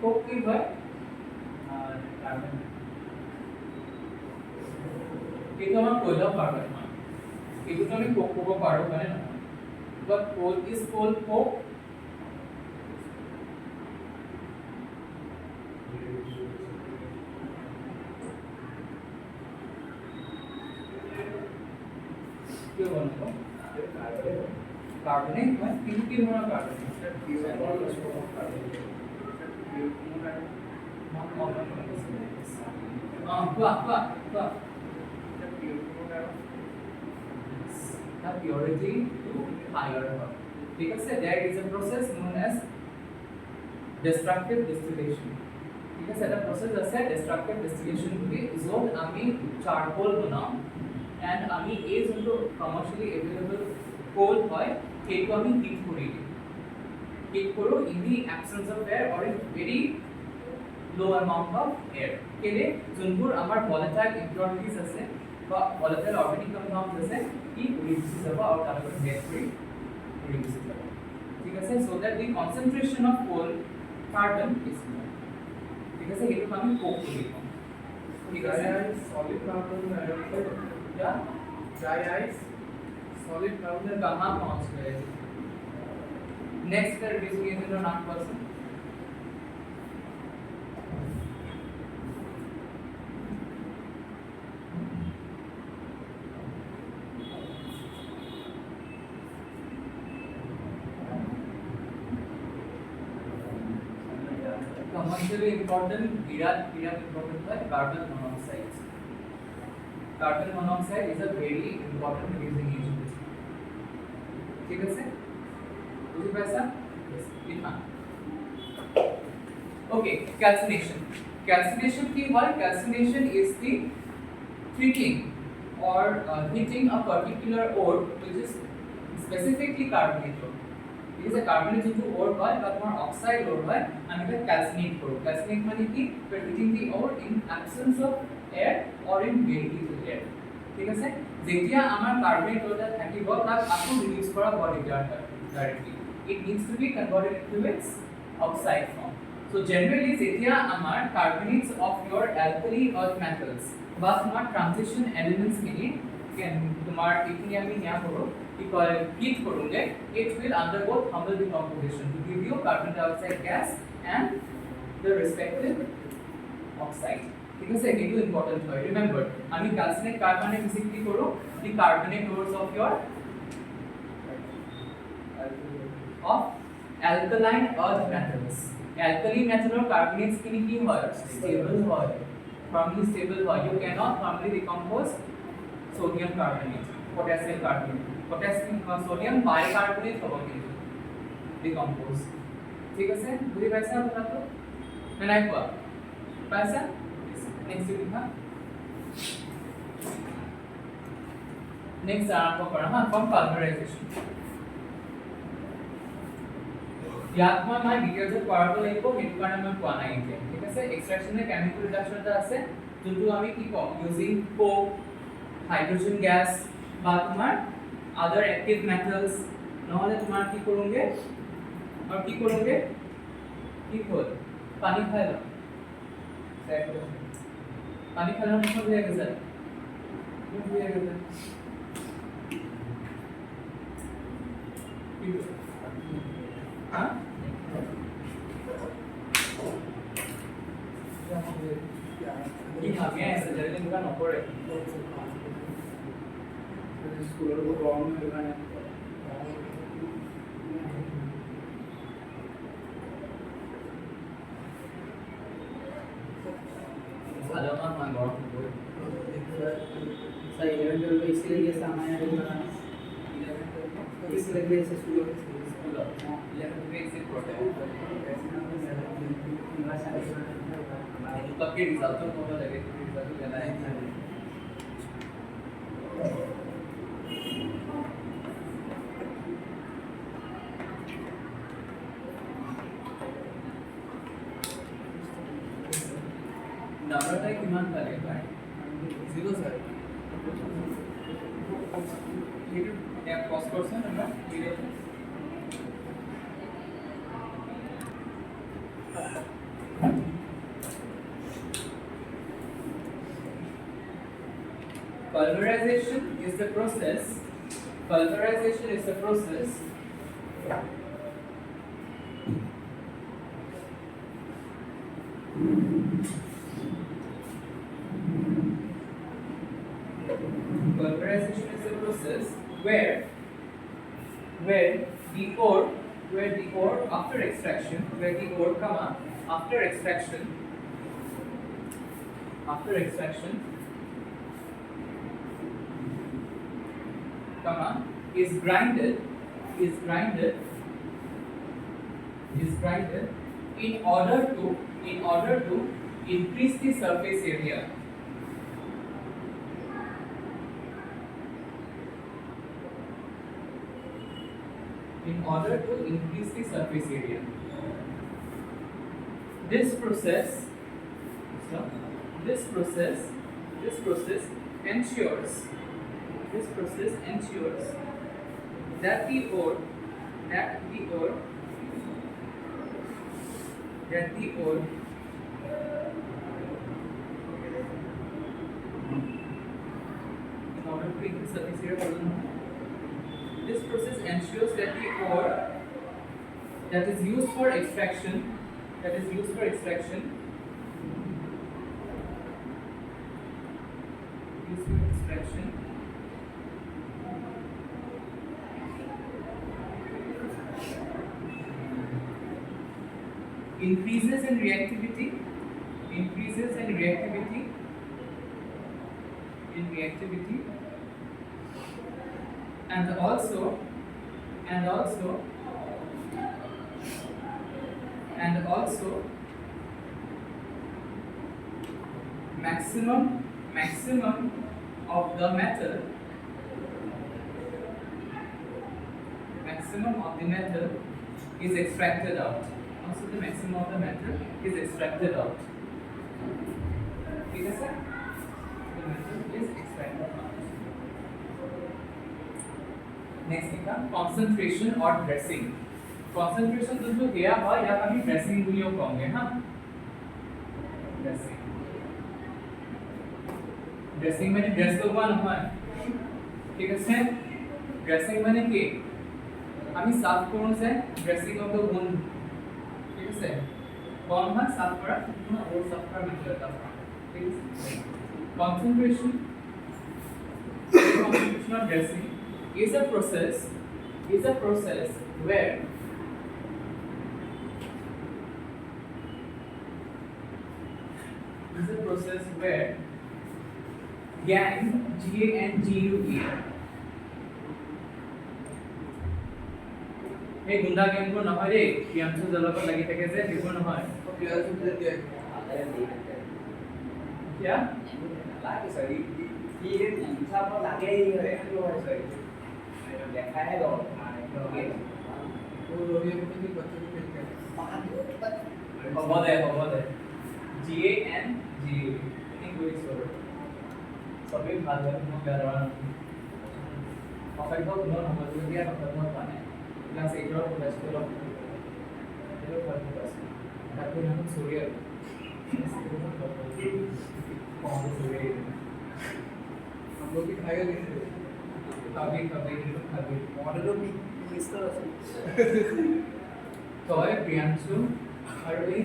coke की है carbon কয়লা কার্বন হয় এগুলো আমি কোক কোক পারো মানে না but coal is coal coke কি বলবো কার্বনেট হয় কিন্তু কি ধরনের carbonate the purity to higher her. ঠিক আছে there is a process known as destructive distillation. ঠিক আছে এটা process আছে destructive distillation কি য'ত আমি চারকোল বনাম and আমি এই যোনটো commercially available coal হয় সেইটো আমি হিট কৰি দিম হিট কৰো in the absence of air or in very low amount of air কেলে যোনবোৰ আমাৰ volatile impurities আছে বা volatile organic compounds আছে কি reduce যাব আৰু তাৰ লগত হেড কৰি reduce যাব ঠিক আছে so that the concentration of coal carbon is more ঠিক আছে সেইটো আমি কোক বুলি কম ঠিক আছে solid carbon dioxide या dry ice solid carbon कहाँ पहुँच गए next reducing agent or non person commercially important Virat important है carbon monoxide. Carbon monoxide is a very important reducing agent. ठीक है सर? बुझे पैसा? लिखना. Okay, calcination. Calcination की बात calcination is the treating or heating a particular ore which is specifically carbonated. It is a carbonate into ore by but more oxide ore by and it calcinate ore. Calcinate means कि we're heating the ore in absence of air or in very little air. ठीक है sir? যেতিয়া আমাৰ carbonate ওটা থাকিব তাক আকৌ release কৰা বৰ দিগদাৰ হয় directly it needs to be converted into its oxide form so generally যেতিয়া আমাৰ carbonates of your alkali earth metals বা তোমাৰ transition elements খিনি তোমাৰ এইখিনি আমি ইয়া কৰো কি কয় hit কৰোগে it will undergo thermal decomposition to give you carbon dioxide gas and the respective oxide ঠিক আছে এইটো ইম্পর্টেন্ট হয় রিমেম্বার আমি ক্যালসিনেট কার্বনে মিক্স কি করব দি কার্বনেট ওরস of your of alkaline earth metals alkali metal or carbonates কি হয় stable হয় firmly stable হয় you cannot firmly decompose sodium carbonate potassium carbonate potassium sodium bicarbonate হ'ব কিন্তু decompose ঠিক আছে বুজি পাইছা কথাটো না নাই কোৱা পাইছা नेक्स्ट लिखा नेक्स्ट आरंभ करा हां फ्रॉम पल्वराइजेशन ইয়াত মই ডিটেইলছ পঢ়াব লাগিব সেইটো কাৰণে মই কোৱা নাই এতিয়া ঠিক আছে এক্সট্ৰাকচনৰ কেমিকেল ৰিডাকচন এটা আছে যোনটো আমি কি কম ইউজিং কোক হাইড্ৰোজেন গ্যাস বা তোমাৰ আদাৰ এক্টিভ মেটালস নহলে তোমাৰ কি কৰোগে আৰু কি কৰোগে কি হ'ল পানী খাই লওঁ पानी खाना मतलब हो जाएगा सर क्यों हो जाएगा सर हाँ ये भाग्य है सर जल्दी निकाल ना पड़े स्कूल को रॉन्ग में लगाने ada mah ngorok saya 11 12 इसलिए ये सामान है इसलिए से स्कूल 11 में से प्रोटेक्ट कब के रिजल्ट तो होगा लगे रिजल्ट लेना है नंबरটা কিমান পালে ভাই 0 স্যার এটা ট্যাপ পজ করছেন আমরা video Pulverization is the process. Pulverization is the process Pulverization is the process where the ore after extraction, after extraction is grinded in order to increase the surface area. In order to increase the surface area. This process ensures that the ore in order to increase surface area. This process ensures that the ore that is used for extraction increases in reactivity and also maximum of the metal is extracted out. Also the maximum of the metal is extracted out. ठीक है sir? The metal is extracted out. Next is concentration or dressing. Concentration जो गया हुआ या कभी dressing बुलियो कहोगे हाँ? Dressing मैंने dress तो हुआ नहीं, ठीक है सर? Dressing मैंने के আমি সাফ করুন sir dressing of the wound ঠিক আছে কোন ভাগ সাফ করা না ওর সাফ করা মেথড ঠিক আছে concentration of dressing is a process where GAN GUE এই গুন্ডা গেমবোৰ নহয় ৰে প্ৰিয়াংশু জলকত লাগি থাকে যে সেইবোৰ নহয় প্ৰিয়াংশু যে দিয়ে क्या লাগে সরি কি রে হিসাব লাগে এই হয় সরি দেখা है लो মানে ওকে ও রবি মতো কি বাচ্চা কি খেলতে হ'ব দে GAN GUE ইংলিশ ওর সবই ভালো মই বেয়া অকাইব কোনো নহয় দিয়া কথা মানে ক্লাস 8 ৰ ক্লাস 12 এর পর ক্লাস তারপর নাম সূর্য कौन से हम लोग भी खाएगा नहीं कभी মডেলও মিস্টার আছে তয় প্রিয়াংশু আৰু এই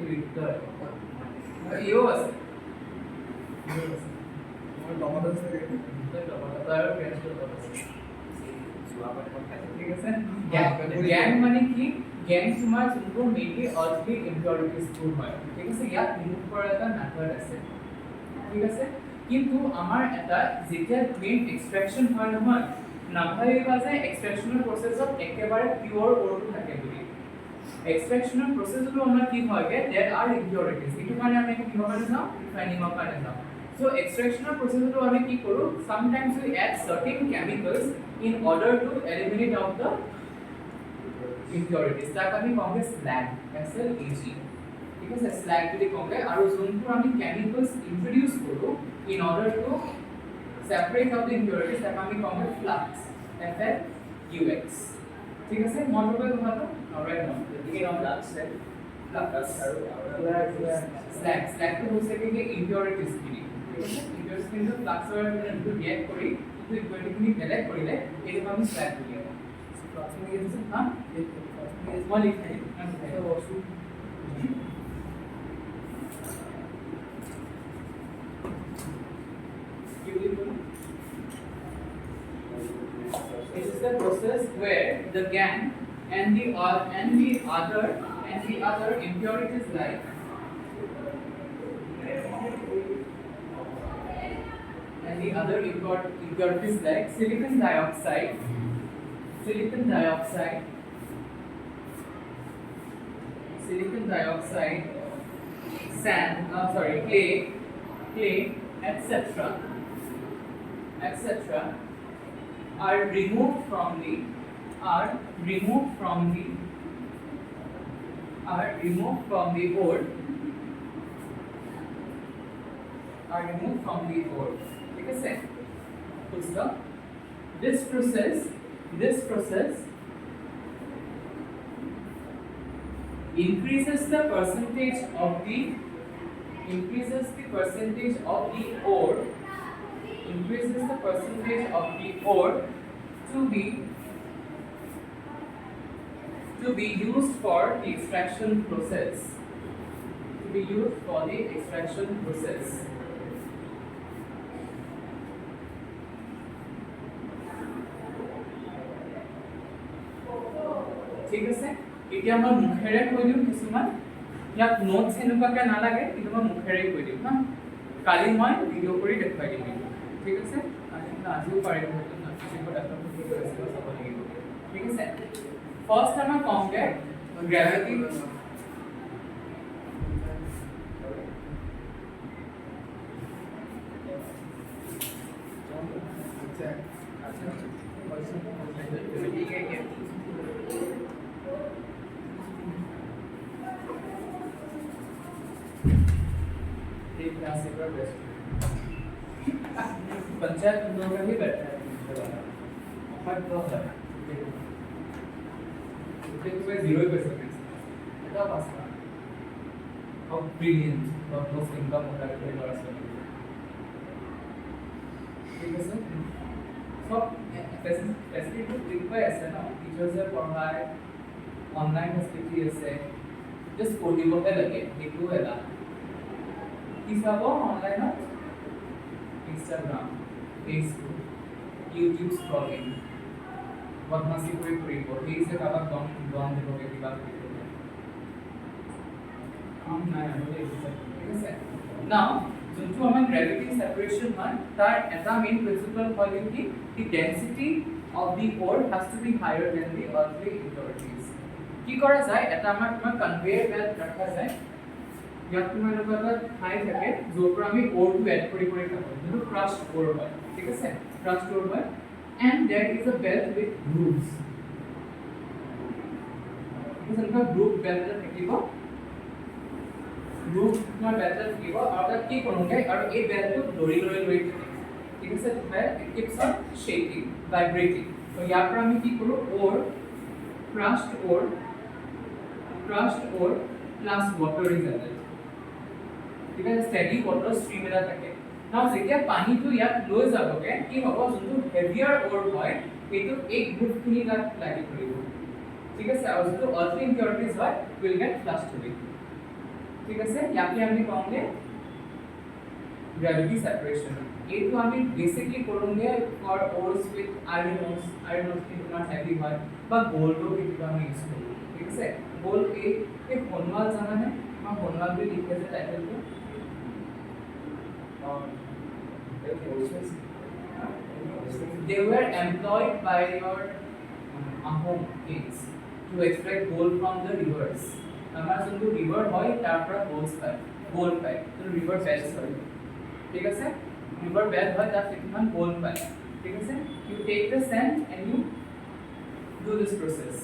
টুইটার ইও আছে और टमाटर से টমাটার প্রিয়াংশু আছে ঠিক আছে জ্ঞান মানে কি জ্ঞান তোমাৰ যোনবোৰ মেইনলি অৰ্থলি ইম্পিউৰিটিজবোৰ হয় ঠিক আছে ইয়াত ৰিমুভ কৰাৰ এটা মেথড আছে ঠিক আছে কিন্তু আমাৰ এটা যেতিয়া গ্ৰেইন এক্সট্ৰাকচন হয় নহয় নাভাবিবা যে এক্সট্ৰাকচনৰ প্ৰসেছত একেবাৰে পিওৰ অৰটো থাকে বুলি এক্সট্ৰাকচনৰ প্ৰসেছটো আমাৰ কি হয়গে দেয়াৰ আৰ ইম্পিউৰিটিজ এইটো কাৰণে আমি কি হ'ব না ৰিফাইনিঙৰ কাৰণে যাওঁ So extractional process to আমি কি কৰো sometimes we add certain chemicals in order to eliminate out the impurities তাক আমি কমকে slag SLAG ঠিক আছে slag বুলি কমকে আৰু যোনটো আমি chemicals introduce কৰো in order to separate out the impurities তাক আমি কমকে flux FLUX ঠিক আছে মন কৰিব কথাটো অলৰাইট ন একে নাম flux flux আৰু slag টো হৈছে কি impurities খিনি ইণ্টাৰষ্টেটিভ ফ্লাক্সৰ ইনটু ৰিয়েক্ট কৰি ইনটু ইকুৱেলিটিখিনি বেলেগ কৰিলে এইটো আমি স্লাইড উলিয়াব হা মই লিখি দিম This is the process where the GAN and the other impurities like silicon dioxide, sand, clay, etc. are removed from the ore. ठीक है से उसका this process increases the percentage of the ore to be used for the extraction process. ঠিক আছে এতিয়া মই মুখেৰে কৈ দিম কিছুমান ইয়াত নোটছ এনেকুৱাকৈ নালাগে কিন্তু মই মুখেৰে কৈ দিম হা কালি মই ভিডিঅ' কৰি দেখুৱাই দিম ঠিক আছে আজিও পাৰিম ঠিক আছে ফাৰ্ষ্ট আমাৰ কমকে গ্ৰেভিটি पंचायत लोग ही बैठा है बहुत बहुत है तो मैं 0% এটা পাসটা how brilliant or most income होता है लड़ा सकते ठीक है सर सब फैसिलिटी रिक्वायर আছে না টিচার্সে পঢ়ায় অনলাইন ফেসিলিটি আছে জাস্ট পঢ়িবহে লাগে সেইটো এটা কি চাব অনলাইনত Instagram, Facebook, YouTube scrolling. বদমাসি কৰি কৰিব এই যে কাবাক দম দিবগে কিবা কৰিব নাই আনলে ঠিক আছে নাও যোনটো আমাৰ গ্ৰেভিটি সেপাৰেশন হয় তাৰ এটা মেইন প্ৰিন্সিপল হয় কি the density of the ore has to be higher than the earthly impurities কি কৰা যায় এটা আমাৰ কনভেয়াৰ বেল্ট ৰাখা যায় ইয়াত তোমাৰ এটা ঠাই থাকে য'ৰ পৰা আমি ওৰটো এড কৰি থাকোঁ যোনটো ক্ৰাশ্ড ওৰ হয় ঠিক আছে ক্ৰাশ্ড ওৰ হয় and there is a belt with grooves এনেকুৱা গ্ৰুপ বেল্ট থাকিব গ্ৰুপ তোমাৰ বেল্ট থাকিব আৰু তাত কি কৰোঁগে আৰু এই বেল্টটো লৰি থাকে ঠিক আছে it keeps on shaking vibrating তো ইয়াৰ পৰা আমি কি কৰোঁ ওৰ crushed ore plus water is added ঠিক আছে steady water stream এটা থাকে নাও যেতিয়া পানীটো ইয়াত লৈ যাবগে কি হ'ব যোনটো হেভিয়াৰ ওৰ হয় এইটো এক গ্ৰুপখিনি তাত লাগি পৰিব ঠিক আছে আৰু যোনটো আল্ট্ৰা ইম্পিউৰিটিজ হয় উইল গেট ফ্লাশ্ড টু ঠিক আছে ইয়াকে আমি কওঁগে গ্ৰেভিটি সেপাৰেশন এইটো আমি বেসিকলি কৰোঁগে ফৰ ওরস উইথ আয়রনস কি তোমাৰ হেভি হয় বা গোল্ডো কিবা আমি ইউজ কৰোঁ ঠিক আছে গোল্ড এই হনৱাল জানানে মই হনৱাল বুলি লিখি আছে টাইটেলটো they were employed by your Ahom kings to extract gold from the rivers. Amar sundu river hoy tar pora gold pai to river bells hoy ঠিক আছে river bell hoy tar kitman gold pai ঠিক আছে you take the sand and you do this process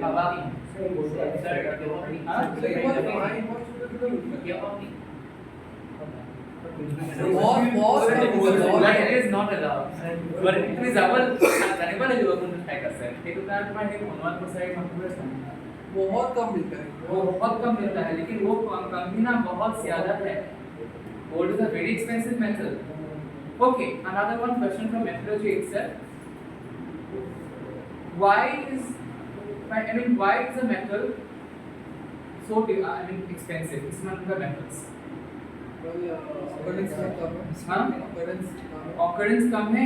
baba it is not allowed but it is our জানিব লাগিব কোনটো ঠাইত আছে সেইটো কাৰণে তোমাৰ সেই মনোৱাল প্ৰচাৰী মানুহবোৰে জানে बहुत कम मिलता है वो बहुत कम मिलता है लेकिन वो कम भी ना बहुत ज्यादा है Gold is a very expensive metal. Okay, another one question from metallurgy itself. Why is a metal so expensive? It's not the metals. Occurrence कम है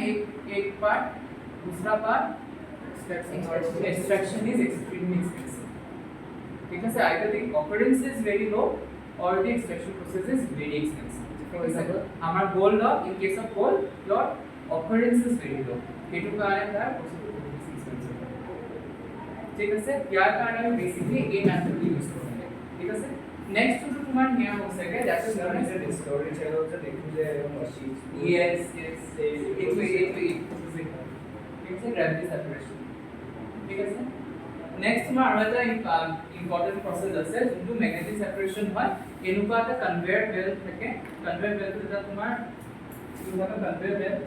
एक part, दूसरा part extraction is extremely expensive. ठीक है, either the occurrence is very low or the extraction process is very expensive. For example, हमारा gold in case of gold, your occurrence is very low. हेतु कारण है ঠিক আছে, ইয়াৰ কাৰণে আমি বেসিক্যালি এই মেথডটো ইউজ কৰোঁ। ঠিক আছে, নেক্সট টু তোমাৰ নিয়া হৈছেগে that is non as story channel যে দেখো যে Moshin yes it is a gravity separation. ঠিক আছে, নেক্সট তোমাৰ আৰু এটা ইম্পৰ্টেন্ট প্ৰসেস আছে যোনটো ম্যাগনেটিক সেপাৰেশন হয়। এনেকুৱা এটা কনভেয়াৰ বেল্ট থাকে, কনভেয়াৰ বেল্ট এটা তোমাৰ কনভেয়াৰ বেল্ট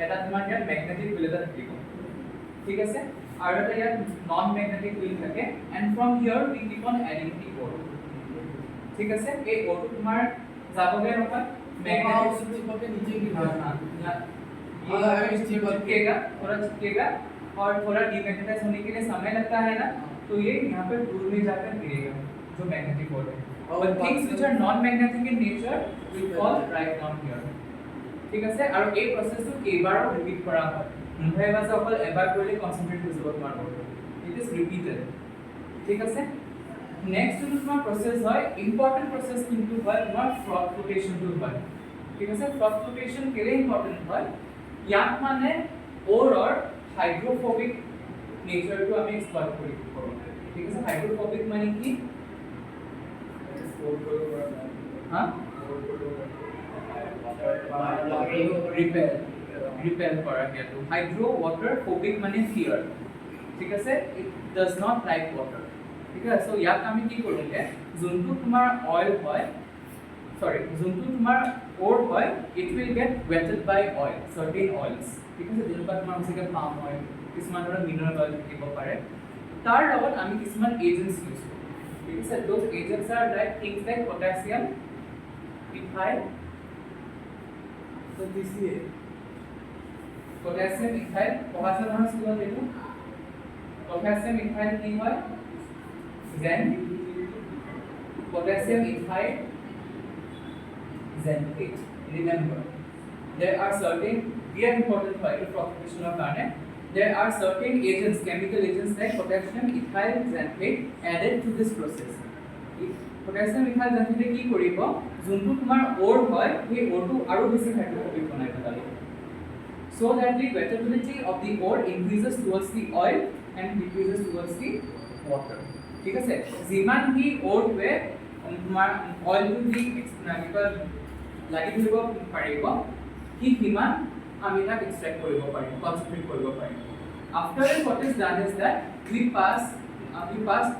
এটা তোমাৰ ইয়াত ম্যাগনেটিক হুইল এটা থাকিব। ঠিক আছে, আৰু এটা ইয়াত নন ম্যাগনেটিক হুইল থাকে and from here we keep on adding the ore. ঠিক আছে, এই ওৰটো তোমাৰ যাবগে নহয় ম্যাগনেটিক पे नीचे गिर चिपकेगा, थोड़ा चिपकेगा और थोड़ा डीमैग्नेटाइज होने के लिए समय लगता है ना, तो ये यहाँ पे दूर में जाकर गिरेगा जो मैग्नेटिक ओर है। और things which are non magnetic in nature we call right down here. ঠিক আছে, আৰু এই প্ৰসেসটো কেইবাৰো ৰিপিট কৰা হয়। নহয় বাস অকল এবাৰ কৰিলে কনসেন্ট্ৰেট হৈ যাব নোৱাৰিব, ইট ইজ ৰিপিটেড। ঠিক আছে, নেক্সট যোনটো তোমাৰ প্ৰসেস হয় ইম্পৰ্টেন্ট প্ৰসেস কিন্তু হয় তোমাৰ ফ্ৰথ ফ্লোটেশনটো হয়। ঠিক আছে, ফ্ৰথ ফ্লোটেশন কেলে ইম্পৰ্টেন্ট হয়, ইয়াত মানে ওৰৰ হাইড্ৰোফোবিক নেচাৰটো আমি এক্সপ্লইট কৰিব পাৰোঁ। ঠিক আছে, হাইড্ৰোফোবিক মানে কি repel করা হেতু হাইড্রো ওয়াটার ফোবিক মানে ফিয়ার। ঠিক আছে, it does not like water. ঠিক আছে, সো ইয়াত আমি কি কৰিলে যোনটো তোমাৰ অয়েল হয় যোনটো তোমাৰ ওৰ হয় it will get wetted by oil, certain oils. ঠিক আছে, যেনেকুৱা তোমাৰ হৈছেগে পাম অয়েল, কিছুমান ধৰা মিনাৰেল অয়েল থাকিব পাৰে, তাৰ লগত আমি কিছুমান এজেন্টস ইউজ কৰোঁ। ঠিক আছে, those agents are like things like potassium, ethyl, तो पीसीए পটাছিয়াম ইথাইল পটাছিয়াম ধৰণৰ স্কুলত দেখো পটাছিয়াম ইথাইল কি হয় জেন potassium ethyl zenate। remember there are certain very important for electrophilation of garnet, there are certain agents, chemical agents like potassium ethyl xanthate added to this process। potassium ethyl xanthate কি কৰিব যোনটো তোমাৰ ore হয় সেই ওৰটো আৰু বেছি হাইড্ৰোফোবিক বনাই পেলাব, so that the wettability of the ore increases towards the oil and decreases towards the water। ঠিক আছে, যিমান কি ওৰটোৱে তোমাৰ অইলটো দি লাগি ধৰিব পাৰিব কি সিমান আমি তাক এক্সট্ৰেক্ট কৰিব পাৰিম, কনসেন্ট্ৰেট কৰিব পাৰিম। after what is done is that we pass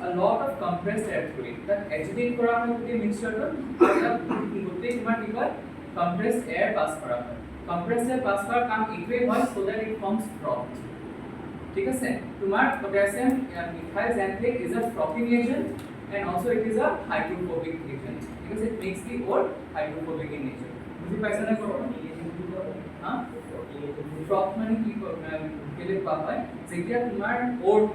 a lot of compressed air through it, that agitate কৰা হয় গোটেই মিক্সচাৰটো গোটেই তোমাৰ কি কয় compressed air pass কৰা হয়। compressed air pass কৰাৰ কাম এইটোৱে হয় so that it forms froth। ঠিক আছে, তোমাৰ potassium ethyl xanthate is a frothing agent and also it is a hydrophobic agent because it makes the ore hydrophobic in nature। বুজি পাইছা নে কথা? হ্যাঁ, ফ্রথ মানে কি কেলে কোৱা হয় যেতিয়া তোমাৰ ore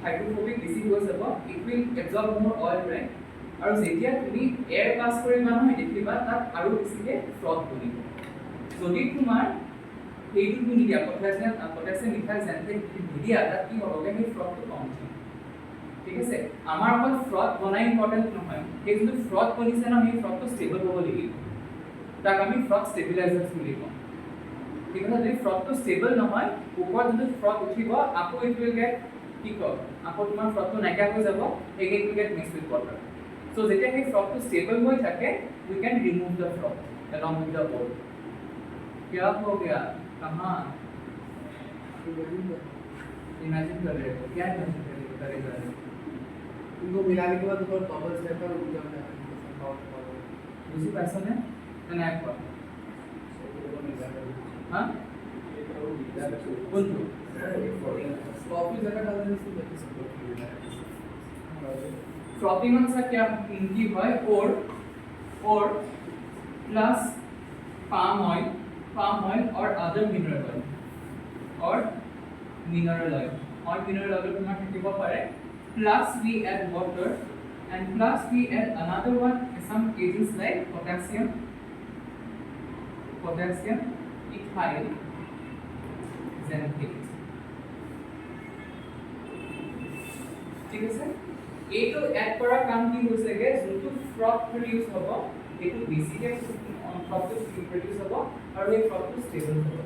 hydrophobic বেছি হৈ যাব it will absorb more oil, right? আৰু যেতিয়া তুমি এয়াৰ পাস কৰিবা নহয় দেখিবা তাত আৰু বেছিকে ফ্ৰথ বনিব। যদি তোমাৰ এইটো তুমি দিয়া পটাছিয়াম ইথাইল xanthate দিয়া তাত কি হ'বগে সেই ফ্ৰথটো কম হ'ব। ঠিক আছে, আমাৰ অকল ফ্ৰথ বনাই ইম্পৰ্টেন্ট নহয়, সেই যোনটো ফ্ৰথ বনিছে ন সেই ফ্ৰথটো ষ্টেবল হ'ব লাগিব, তাক আমি ফ্ৰথ ষ্টেবিলাইজাৰ্ছ বুলি কওঁ। ঠিক আছে, যদি ফ্ৰথটো ষ্টেবল নহয় ওপৰত যোনটো ফ্ৰথ উঠিব আকৌ ইট উইল গেট কি কয় আকৌ তোমাৰ ফ্ৰথটো নাইকিয়া হৈ যাব, again will get mixed with water. So যেতিয়া সেই ফ্ৰথটো ষ্টেবল হৈ থাকে we can remove the froth along with the ore। क्या हो गया कहाँ इमेजिन कर रहे हो, क्या इमेजिन करेगा इनको मिलाने के बाद ऊपर बबल्स रहता है और ऊपर जाता है। उसी पैसा में ना एक बार हाँ बोल दो कॉफी जगह डालने से बेहतर सपोर्ट फ्रॉथिंग का क्या इनकी है और plus palm oil or other mineral oil or mineral oil তোমাৰ থাকিব পাৰে plus we add water and plus we add another one some agents like potassium ethyl xanthate ঠিক আছে এইটো এড কৰা কাম কি হৈছে গে যোনটো ফ্ৰথ প্ৰডিউস হ'ব এইটো বেছিকে ফ্ৰথটো প্ৰডিউস হ'ব আৰু এই ফ্ৰথটো ষ্টেবল হ'ব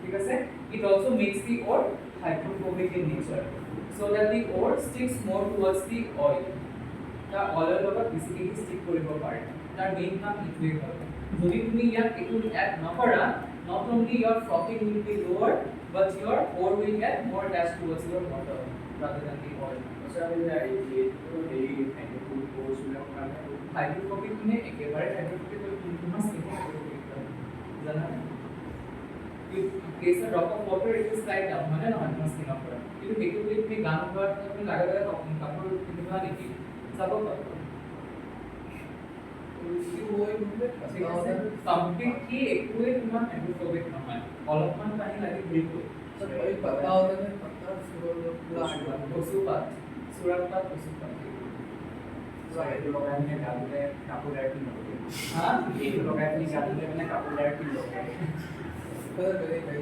ঠিক আছে it also makes the ore hydrophobic in nature so that the ore sticks more towards the oil the oil লগত বেছিকে stick কৰিব পাৰে তাৰ মেইন কাম ইটোৱে হয় যদি তুমি ইয়াত একো এড নকৰা not only your frothing will be lower but your ore will get more attached towards your water rather than the oil hydrophobic में एकेबारे hydrophobic तो तुम्हारा स्किन hydrophobic जाना है you place a drop of water it will slide down মানে না তোমার skin of করা কিন্তু একটু তুমি গান করার তুমি লাগা লাগা তখন কাপড় কিনে না দেখি সাপোর্ট করো কমপ্লিটলি একটুৱে তোমাৰ hydrophobic নহয় অলপমান পানী লাগি ঘূৰি গৈ वही पता होता है पता पूरा কচুপাত সুরাপাত কচুপাত এইটো লগাই মানে গাবলে কাপোৰ ডাইৰেক্ট নলগাই হা এইটো লগাই মানে গাবলে মানে কাপোৰ ডাইৰেক্ট নলগাই पता करे भाई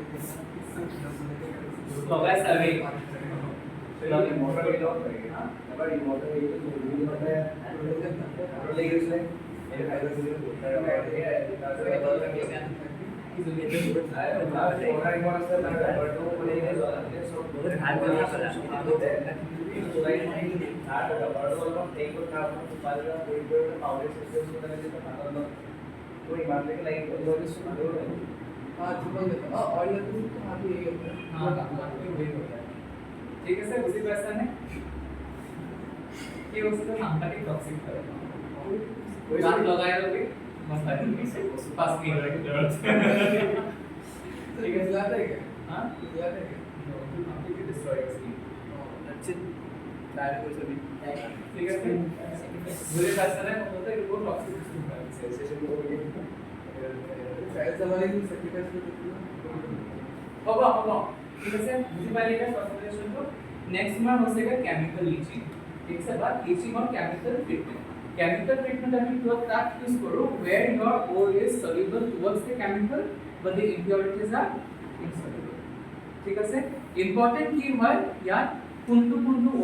লগাই চাবি এই মোটৰ এই লগ কৰে হা এবাৰ এই মোটৰ এই জলদি মানে আৰু লাগি গৈছে এই ফাইল ভিডিও তাৰ ঠিক আছে বুঝি পাইছা নে কি বস্তু সাংঘাতিক টক্সিক হয় গান লগাই লবি মস্তা দিছে 5 মিনিট ভিতৰত ঠিক আছে याद है क्या हां याद है क्या no to completely destroy your skin that's it that was a bit ঠিক আছে বুঝি পাইছা নে কত এটা কোন টক্সিক বস্তু হয় সেন্সেশন করবে शायद हमारे सेक्रेटरी को হ'ব ঠিক আছে বুঝি পাইলে এটা কনসেন্ট্রেশনটো নেক্সট মান হসেगा কেমিক্যাল লিচিং ঠিক আছে বা লিচিং और केमिकल ट्रीटमेंट chemical treatment আমি তো তাক ইউজ কৰো where your ore is soluble towards the chemical but the impurities are insoluble ঠিক আছে ইম্পৰ্টেন্ট কি হয় ইয়াত কোনটো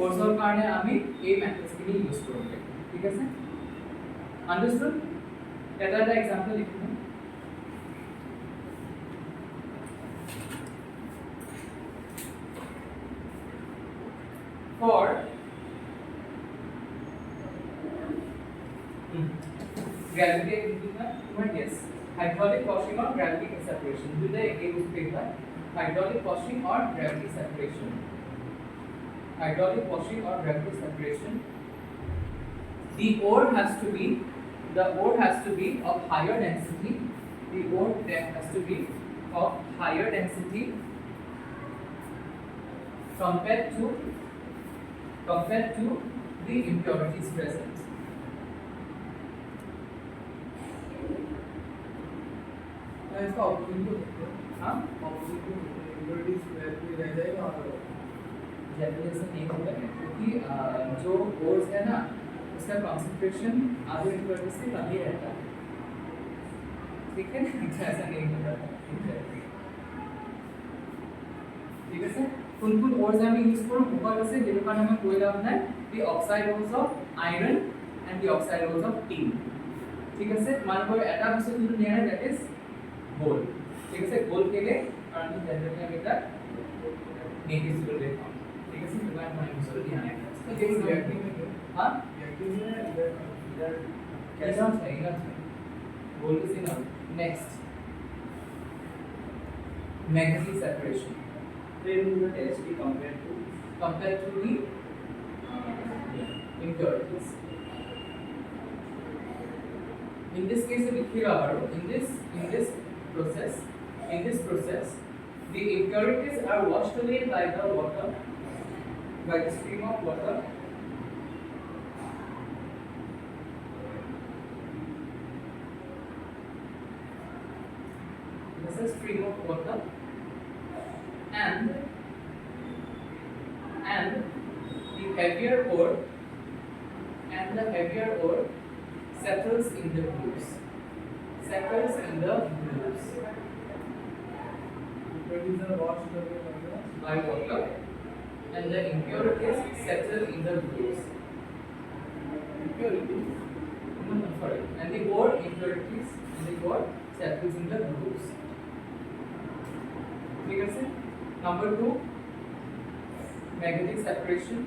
ওৰছৰ কাৰণে আমি এই মেথডছ খিনি ইউজ কৰিব লাগিব ঠিক আছে আন্ডাৰস্টুড এটা এক্সাম্পল লিখো for gravity yes hydraulic washing or gravity separation do the एक paper hydraulic washing or gravity separation the ore has to be of higher density compared to the impurities present इसका option को हाँ option को impurities रह जाएगा और generally ऐसा नहीं होता है क्योंकि जो ओर्स है ना उसका कंसंट्रेशन आधे इम्प्योरिटीज से कम ही रहता है ठीक है ऐसा नहीं होता ठीक है सर কোন ওরস আমি ইউজ করব উপর আছে যেটা কারণে আমি কইলাম না the oxide ores of iron and the oxide ores of tin ঠিক আছে মানে করে এটা হচ্ছে কিন্তু নিয়ে দ্যাট ইজ গোল্ড ঠিক আছে গোল্ড के लिए কারণ জেনারেলি আমি এটা নেগেটিভ করে দেখাম ঠিক আছে তো मैं माइनस করে ध्यान रखना तो ये जैसे रिएक्टिव में हां रिएक्टिव में इधर कैसा है gold is in next magnetic separation then the test be compared to the impurities. In this case, in this process, the impurities are washed away by the stream of water. This is stream of water, and the heavier ore settles in the grooves. By water, and the impurities settle in the grooves. And the ore impurities settles in the grooves. ठीक है sir? Number 2, magnetic separation.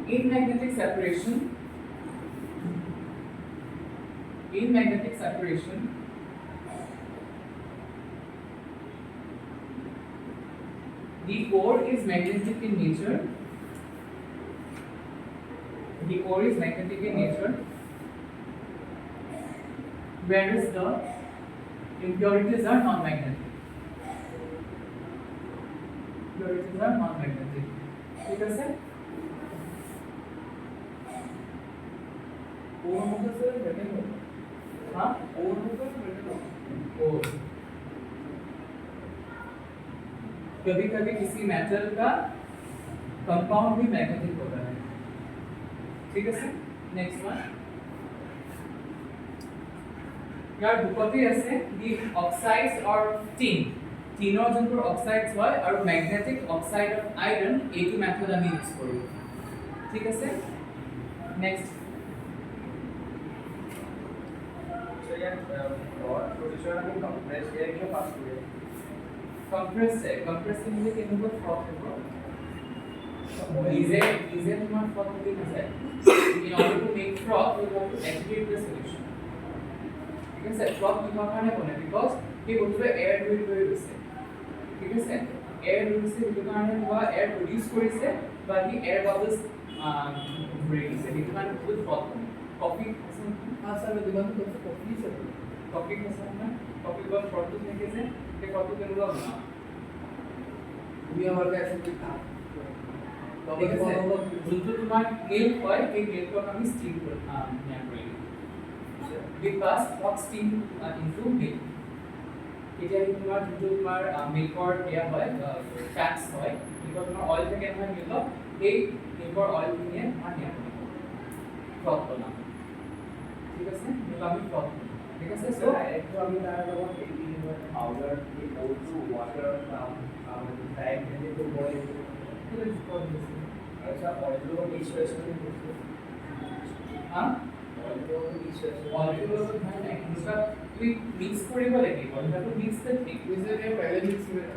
In magnetic separation, the ore is magnetic in nature. Whereas the impurities are non-magnetic. ठीक है sir? हाँ? ore. कभी-कभी किसी metal का compound भी magnetic होता है. ठीक है सर? Next one. यार बुकते আছে the oxides or tin. টিনৰ যোনবোৰ অক্সাইডছ হয় আৰু ম্যাগনেটিক অক্সাইড অফ আইৰন এইটো মেথড আমি ইউজ কৰো. ঠিক আছে? নেক্সট. So yeah, और प्रोड्यूसर ने कंप्रेस किया क्यों पास किया? कंप्रेस म्हणजे केनेকুৱা ফ্ৰথ হ'ব? इजे তোমাৰ ফ্ৰথ বুলি কৈছে. In order to make froth, you have to agitate the solution. ঠিক আছে? ফ্ৰথ কিহৰ কাৰণে বনে? Because এই বস্তুটো এয়াৰ ধৰি গৈছে. ঠিক আছে? এয়াৰ ধৰিছে সেইটো কাৰণে হোৱা এয়াৰ প্ৰডিউস কৰিছে বা কি এয়াৰ বাবলছ ধৰি গৈছে সেইটো কাৰণে বহুত ফ্ৰথ বনে. কফি আছে নেকি? हाँ सर मैं दुकान पे कॉफी से कॉफी कैसा है? कॉफी का प्रोडक्ट में कैसे? ये कॉफी का रूल बना. भी हमारे ऐसे कुछ था ठीक है? जो तुम्हारा मिल्क হয় এই মিল্কক আমি স্টিম নিয়া করি. We pass hot steam into milk. এতিয়া তোমাৰ তোমাৰ মিল্কৰ দিয়া হয় ফ্যাটস হয় because তোমাৰ অয়েল থেকে নহয় মিল্ক এই মিল্কৰ অয়েল নিয়ে তোমাৰ নিয়া করি. ফ্রথ বনাম. ঠিক আছে? মিল্ক আমি ফ্রথ. ঠিক আছে? So direct to আমি তার লগত এই পাউডার এই ore to water টাইপ দিয়ে তো বলে ऐसा ऑयल को मिक्स करके हां ऑयल को मिक्स करके ऑयल को भाई नहीं उसका कोई मिक्स কৰিব লাগিব तो मिक्स करके जैसे ये पहले मिक्स में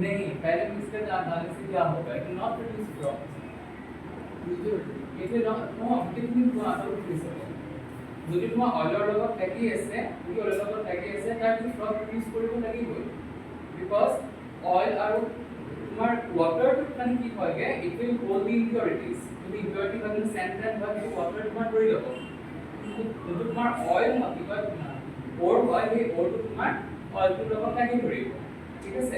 नहीं पहले मिक्स कर डालने से क्या होगा it not produce crop it not know technique को आउट प्रोड्यूस যদি তোমাৰ অয়েলৰ লগত থাকি আছে যদি অয়েলৰ লগত থাকি আছে তাৰ তুমি क्रॉप प्रोड्यूस কৰিব লাগিব বিকজ অয়েল আৰু তোমাৰ ওয়াটাৰ মানে কি হয়গে ইট উইল হোল্ড দি ইম্পিউৰিটিজ যদি ইম্পিউৰিটি মানে সেন্ট্ৰেল বা কি ওয়াটাৰ তোমাৰ ধৰি ল'ব যদি তোমাৰ অয়েল কি কয় ওৰ হয় সেই ওৰটো তোমাৰ অয়েলটোৰ লগত লাগি ধৰিব ঠিক আছে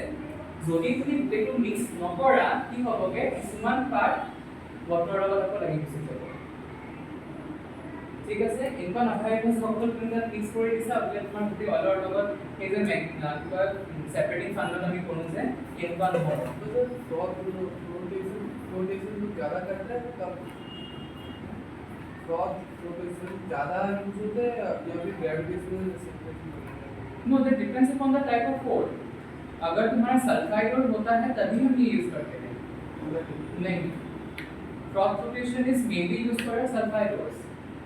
যদি তুমি এইটো মিক্স নকৰা কি হ'বগে কিছুমান পাৰ্ট ওয়াটাৰৰ লগত লাগি গুচি যাব ঠিক আছে ইনকা নাথাকে সকল তুমি মিক্স কৰি দিছা আপনি তোমাৰ গোটেই অয়েলৰ লগত এই যে কিবা সেপাৰেটিং ফাংশন আমি কৰো যে ইনকা নহয় तो सर फ्लोटेशन ज़्यादा करता है कम फ्लोटेशन ज़्यादा यूज होता है या फिर gravitational separation know that depends upon the type of code अगर तुम्हारा सल्फाइड ओर होता है तभी हम ये यूज करते हैं नहीं cross rotation is mainly use for sulphide ores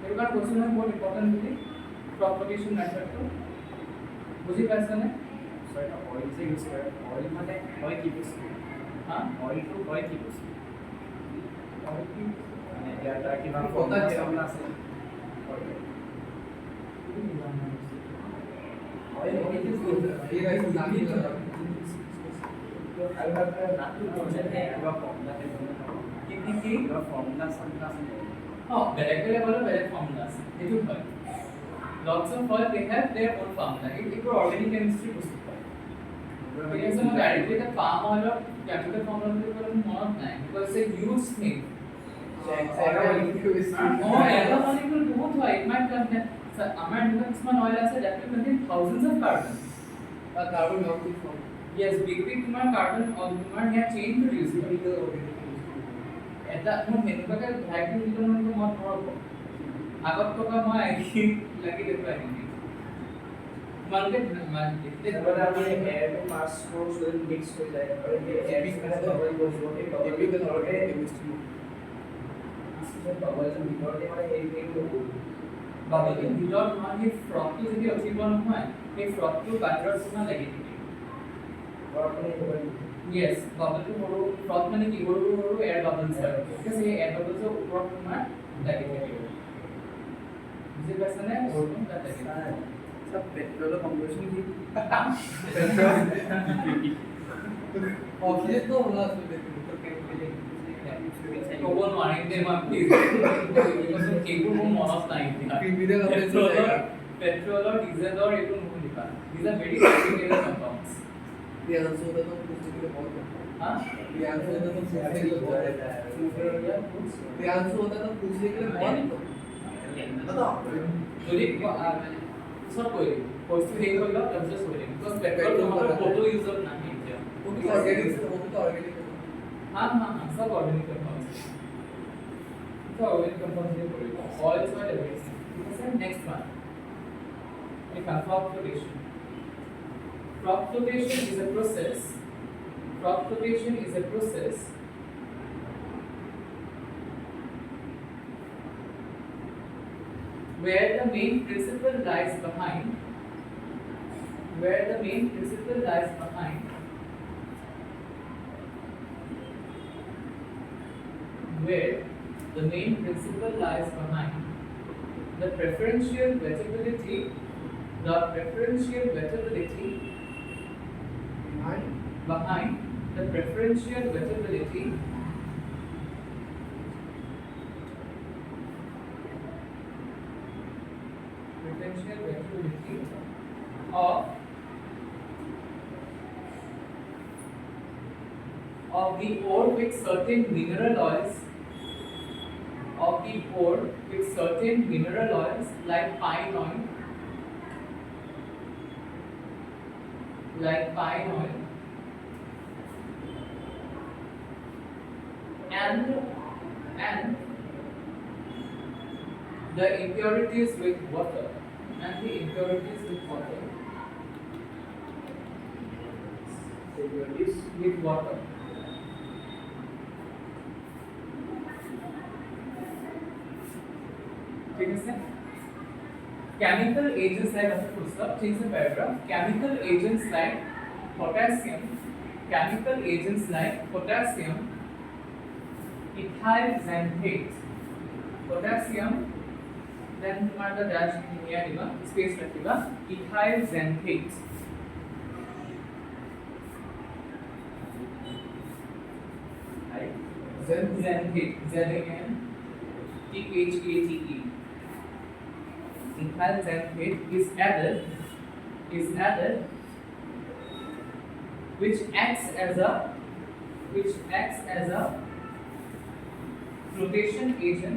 एक बार क्वेश्चन है बहुत इंपॉर्टेंट है क्रॉस रोटेशन मेथड को बुझी पाइछने ने सर ऑयल से यूज कर ऑयल माने ऑयल की बस हां ऑयल टू ऑयल की बस और की माने यार ता की बात होता है सामना से ऑयल इज गुड ये गाइस नाम I have not to question है अगर फॉर्मूला है कितनी अगर फॉर्मूला समझना से हां बेलेग फॉर्मूलास एटू হয় lots of oil they have their own formula it is organic chemistry पुस्तक ঠিক আছে মই ডাইরেক্টলি এটা পাম অয়েল কেমিক্যাল ফর্মুলা বলে মনত নাই because it's a huge thing এটা মলিকুল বহুত হয় ইট মাইট কন্টেন আমাৰ এনেকুৱা কিছুমান অইল আছে that will contain thousands of carbon carbon molecule from yes big তোমাৰ কাৰ্বন তোমাৰ here chain produce এটা মোৰ মেনুবাকে ভাইটি দিলে মই ধৰব আগত থকা মই আইকি লাগি দেখুৱাই দিম তোমালোকে তারপরে আমি এয়ারটো পাস কোর্স করে মিক্স হয়ে যায় আর এই এয়ার বাবল বসে typical organic chemistry বাবল ভিতরতে মানে এই বাবলটো ভিতৰত নহয় সেই ফ্ৰকটো যদি উঠিব নহয় সেই ফ্ৰকটো বাহিৰত তোমাৰ লাগি থাকিব yes বাবলটো সৰু ফ্ৰক মানে কি সৰু সৰু এয়াৰ বাবলছ হয় ঠিক আছে এই এয়াৰ বাবলছৰ ওপৰত তোমাৰ লাগি থাকিব বুজি পাইছানে সৰুটো তাত লাগি सब पेट्रोल कंबशन की ऑक्सीजन तो होना उसमें ক'ব নোৱাৰিম দে মই প্লিজ কেইবোৰ মোৰ মনত নাই पीवीडे का प्लेस जाएगा পেট্ৰলৰ ডিজেলৰ এইটো নুশুনিবা these are very complicated compounds ये आंसर होता तो पूछने के लिए बहुत हां ये आंसर होता तो पूछने के लिए बहुत ये आंसर होता तो पूछने के लिए बहुत যদি সব কৈ দিম কোর্স হেই হৈ গ'ল তাৰপিছত কৈ দিম বিকজ পেট্ৰল তোমাৰ ফটো ইউজত নাহে এতিয়া वो भी ऑर्गेनिक हाँ हाँ हाँ सब ऑर्गेनिक कंपाउंड्स सब ऑर्गेनिक कंपाउंड्स ये पड़ेगा ऑयल्स वाले एवरीथिंग ठीक है नेक्स्ट वन एक crop flotation is a process crop flotation is a process where the main principle lies behind where the main principle lies behind the preferential wettability behind the preferential wettability of the ore with certain mineral oils like pine oil and the impurities with water ठीक है chemical agents like after full stop change the paragraph chemical agents like potassium ethyl xanthate potassium then तुम्हारा dash निया दिगा space रखिएगा ethyl xanthate xanthate Z-A-N-T-H-A-T-E ethyl xanthate is added which acts as a flotation agent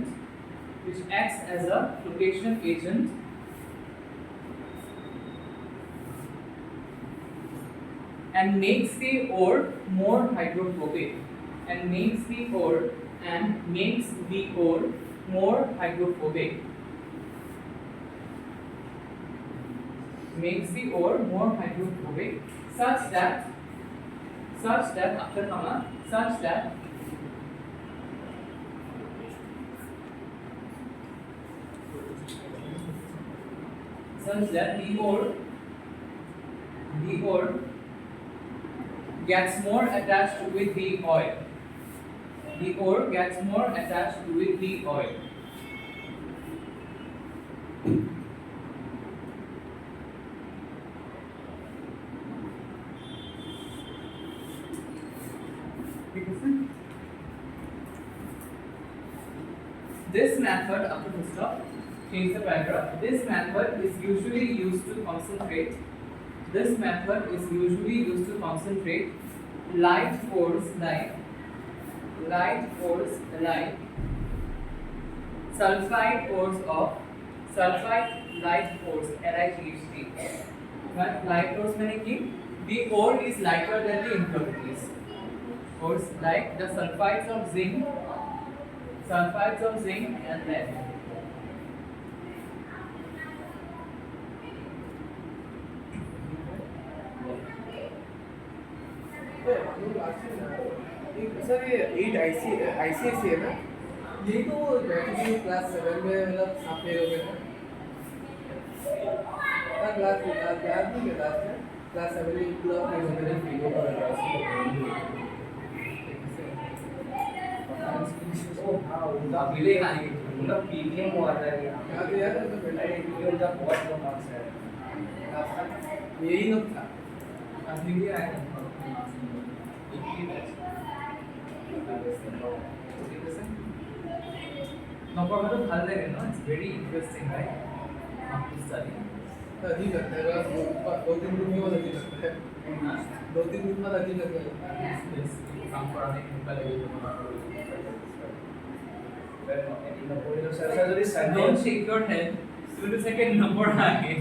and makes the ore more hydrophobic such that after comma such that the ore gets more attached with the oil This method, after full stop, change the paragraph. This method is usually used to concentrate light ores like sulfide ores of sulfide light ores LiGHT. But light ores meaning ki the ore is lighter than the impurities. Ores like the sulfides of zinc and lead. Sir ये 8 ICSE है ना, यही तो battery class 7 में मतलब आपने हो गया था क्लास में क्लास 7 में पूरा हो गया वीडियो पर मिलेगा नहीं उनका प्रीमियम हुआ था याद यार तो ये उनका बहुत मार्क्स है यही लोग था अभी भी आया नंबर तो ভাল লাগে ना, it's very interesting, right? to study. अजीब लगता है, बस 2-3 दिन में अजीब लगता है, 2-3 दिन बाद अजीब लगता है। Yes, काम कराने के पहले don't shake your head. You will second number आए.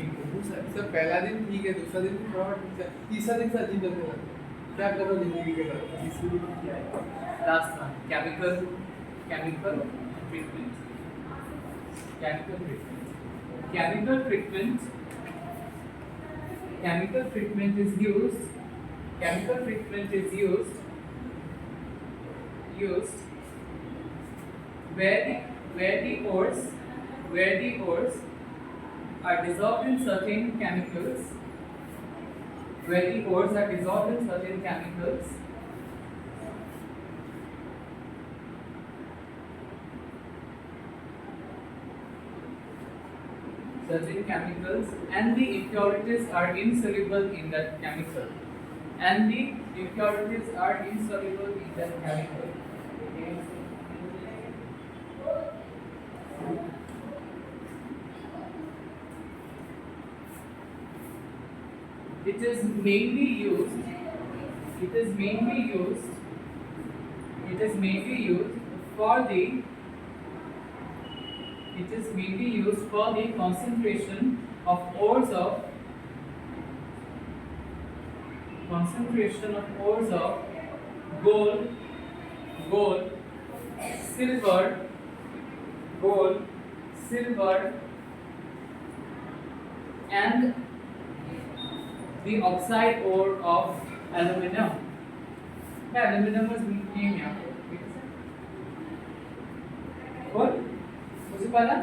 सर पहला दिन ठीक है, दूसरा दिन थोड़ा ठीक है, तीसरा दिन से अजीब लगने लगा। क्या करो जिंदगी के बाद? तीसरी दिन क्या है? Last one, chemical treatment. Chemical treatment is used where the ores are dissolved in certain chemicals. Certain chemicals and the impurities are insoluble in that chemical. It is mainly used for the concentration of ores of gold, silver, and the oxide ore of aluminum. Yeah, aluminum was name यहाँ पे, ठीक है? और मुझे पता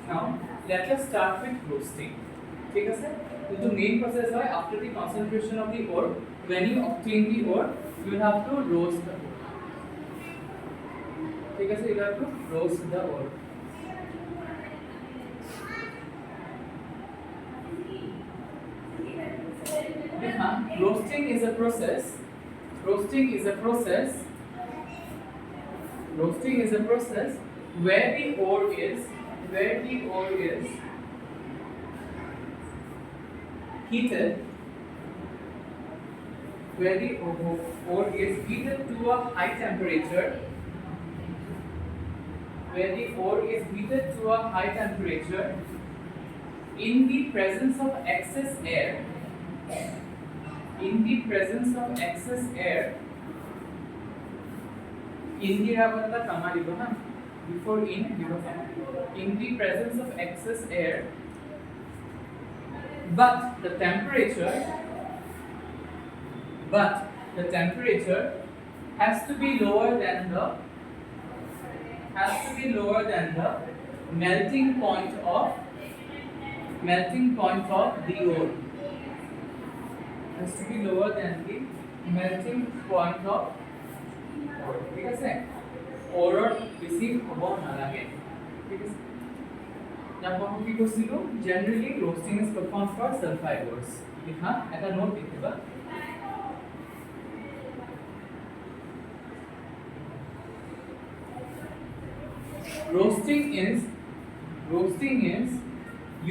now let us start with roasting. ठीक है sir? तो जो main process है after the concentration of the ore, when you obtain the ore, you will have to roast the ore. ठीक है sir? You have to roast the ore. Roasting is a process where the ore is heated to a high temperature in the presence of excess air. In the presence of excess air, in the presence of excess air, but the temperature has to be lower than the melting point of the ore. Has to be lower than the melting point of ore. ठीक है sir? ore बेसी होबो नालागे. ठीक है? जब हम की कोसिलो generally roasting is performed for sulfide ores. लिखा এটা নোট লিখিবা. Roasting is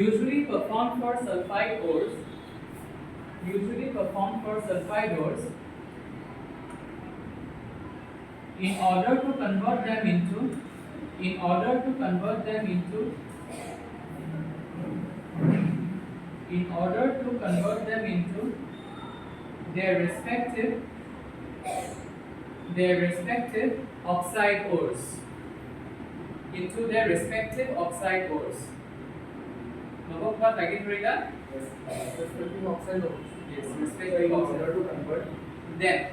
usually performed for sulfide ores in order to convert them into in order to convert them into in order to convert them into their respective oxide ores into their respective oxide ores. Nobok what again Rita? Respective oxide ores. Yes, So respective in oxide order to convert them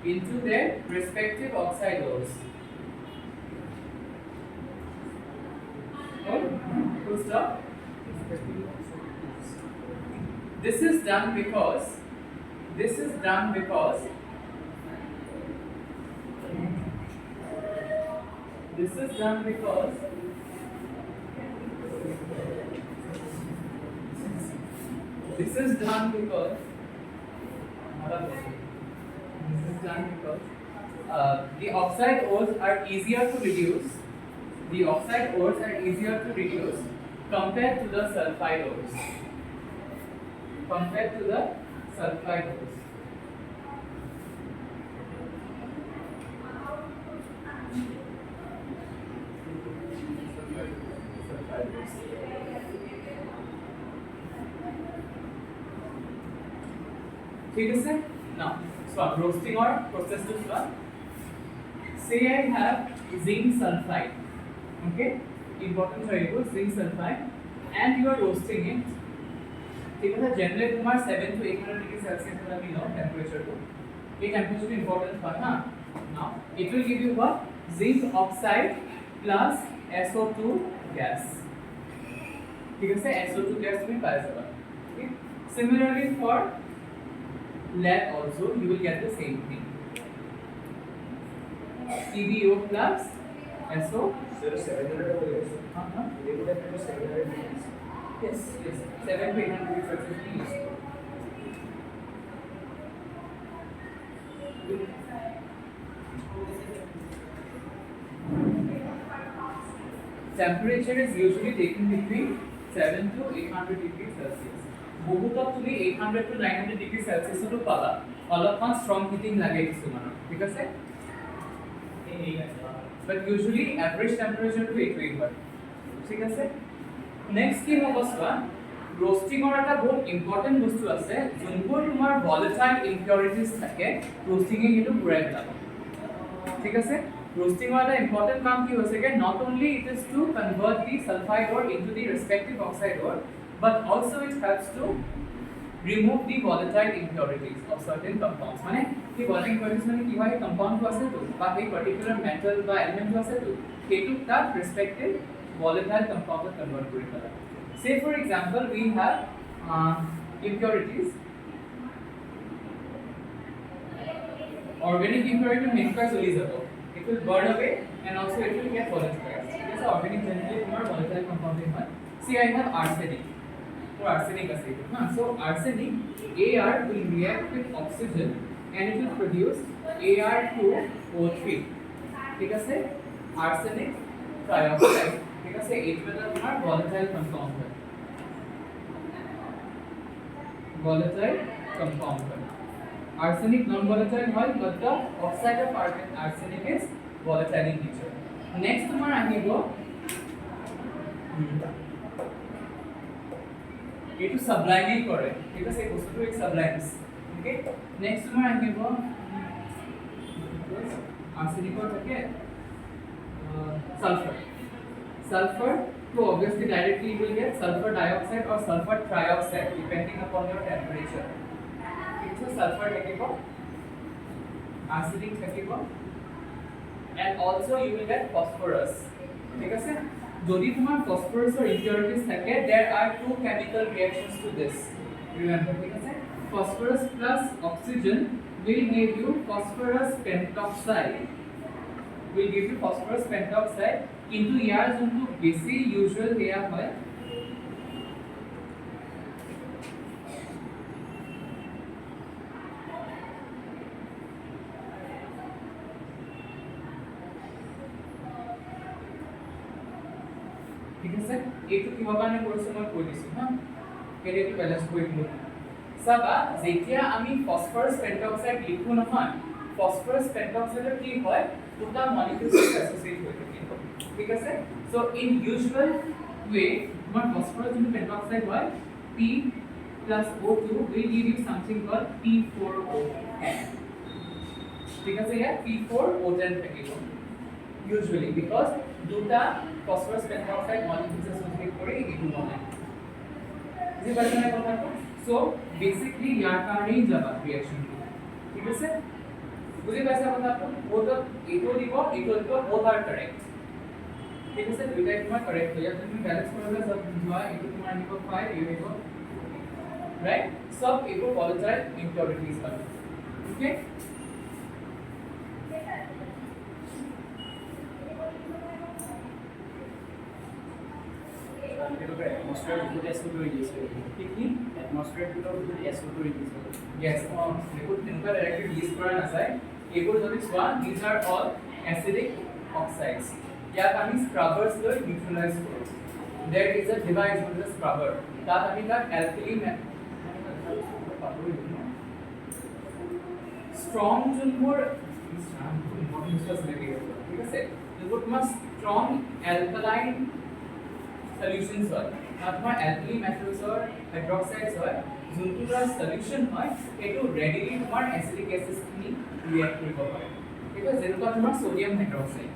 into their respective oxide ores. Full stop. Respective oxide ores. This is done because this is done because this is done because this is done because the oxide ores are easier to reduce. The oxide ores are easier to reduce compared to the sulfide ores. Compared to the sulfide ores. ठीक है sir? Now, so roasting or process to start. Say I have zinc sulfide, okay? Important variable zinc sulfide, and you are roasting it. ठीक है sir? Generally तुम्हार 7 to 800 degree Celsius वाला भी लो temperature को. ये temperature important था ना? Now, it will give you what? Zinc oxide plus SO2 gas. ठीक है sir? SO2 gas तुम्हें पाया जाएगा. Okay? Similarly for lead also you will get the same thing. TbO plus SO. so 700 over here. Uh-huh. They would have been 700 degrees. Yes, 7 to 800 degrees Celsius is used. Temperature is usually taken between 7 to 800 degrees Celsius. বহুতক তুমি 800 to 900 degree Celsius তো পালা অলপমান strong heating লাগে কিছুমানৰ ঠিক আছে but usually average temperature to 8 হয় ঠিক আছে next কি হ'ব চোৱা roasting or এটা বহুত important বস্তু আছে যোনবোৰ তোমাৰ volatile impurities থাকে roasting এ কিন্তু পুৰাই পেলাব ঠিক আছে roasting or এটা important কাম কি হৈছে যে not only it is to convert the sulfide ore into the respective oxide ore but also it helps to remove the volatile impurities of certain compounds মানে কি volatile impurities মানে কি হয় compound তো আছে তো বা এই particular metal বা element তো আছে তো সেইটো তার respective volatile compound convert কৰি পেলায় say for example we have impurities organic impurity Menaka চলি যাব it will burn away and also it will get volatilized this is organic generally তোমাৰ volatile compound হয় see I have arsenic for arsenic acid so arsenic Ar will react with oxygen and it will produce Ar2O3 ঠিক আছে arsenic trioxide ঠিক আছে এইটো এটা তোমাৰ volatile compound হয় volatile compound হয় arsenic non volatile হয় but the oxide of arsenic is volatile in nature next তোমাৰ আহিব এইটো সাবলাইমিং কৰে ঠিক আছে এই বস্তুটো এক সাবলাইমস ওকে নেক্সট তোমাৰ আহিব আৰ্ছেনিকৰ থাকে sulfur so obviously directly you will get sulfur dioxide or sulfur trioxide depending upon your temperature so sulfur থাকিব arsenic থাকিব and also you will get phosphorus ঠিক আছে যদি তোমার ফসফরাসৰ impurities থাকে there are two chemical reactions to this remember ঠিক আছে phosphorus plus oxygen will give you phosphorus pentoxide কিন্তু ইয়াৰ যোনটো বেছি ইউজুৱেল হেয়া হয় ঠিক আছে এইটো কিহৰ কাৰণে কৰিছো মই কৈ দিছো হা কেনেকৈ বেলেন্স কৰি দিলো চাবা যেতিয়া আমি ফসফরাস পেন্টঅক্সাইড লিখো নহয় ফসফরাস পেন্টঅক্সাইডৰ কি হয় দুটা মলিকিউলছ এছ'চিয়েট হৈ থাকে ঠিক আছে সো ইন ইউজুৱেল ৱে তোমাৰ ফসফৰাছ যোনটো পেন্টঅক্সাইড হয় P plus O2 will give you something called P4O10 ঠিক আছে ইয়াত P4O10 থাকিব usually because দুটা phosphorus pentoxide molecules associate করে এইটো বনায় বুজি পাইছা না কথাটো সো বেসিক্যালি ইয়াৰ কাৰণেই যাবা ৰিঅ্যাকশনটো ঠিক আছে বুজি পাইছা কথাটো both এইটো দিব both are correct ঠিক আছে দুইটাই তোমাৰ correct হয় ইয়াত তুমি ব্যালেন্স কৰিলে সব যোৱা এইটো তোমাৰ আহিব 5 এই আহিব right সব এইটো volatile impurities হয় okay atmosphere with SO2 release কি atmosphere with SO2 release yes দেখুন তিনটা ডাইরেক্টলি রিলিজ করা না যায় এগুলো যদি সোয়া these are all acidic oxides ইয়াত আমি স্ক্রাবার্স লৈ নিউট্রালাইজ কৰো there is a device called a scrubber তাত আমি তাক alkali strong যোনবোৰ ঠিক আছে যোনবোৰ তোমাৰ strong alkaline solutions হয় তোমাৰ alkali metals or hydroxides হয় যোনটো তাৰ সলিউশন হয় এটো ৰেডিলি তোমাৰ এসিডিক এসিড খিনি ৰিএক্ট কৰিব পাৰে এটা যেনেকুৱা তোমাৰ সোডিয়াম হাইড্ৰক্সাইড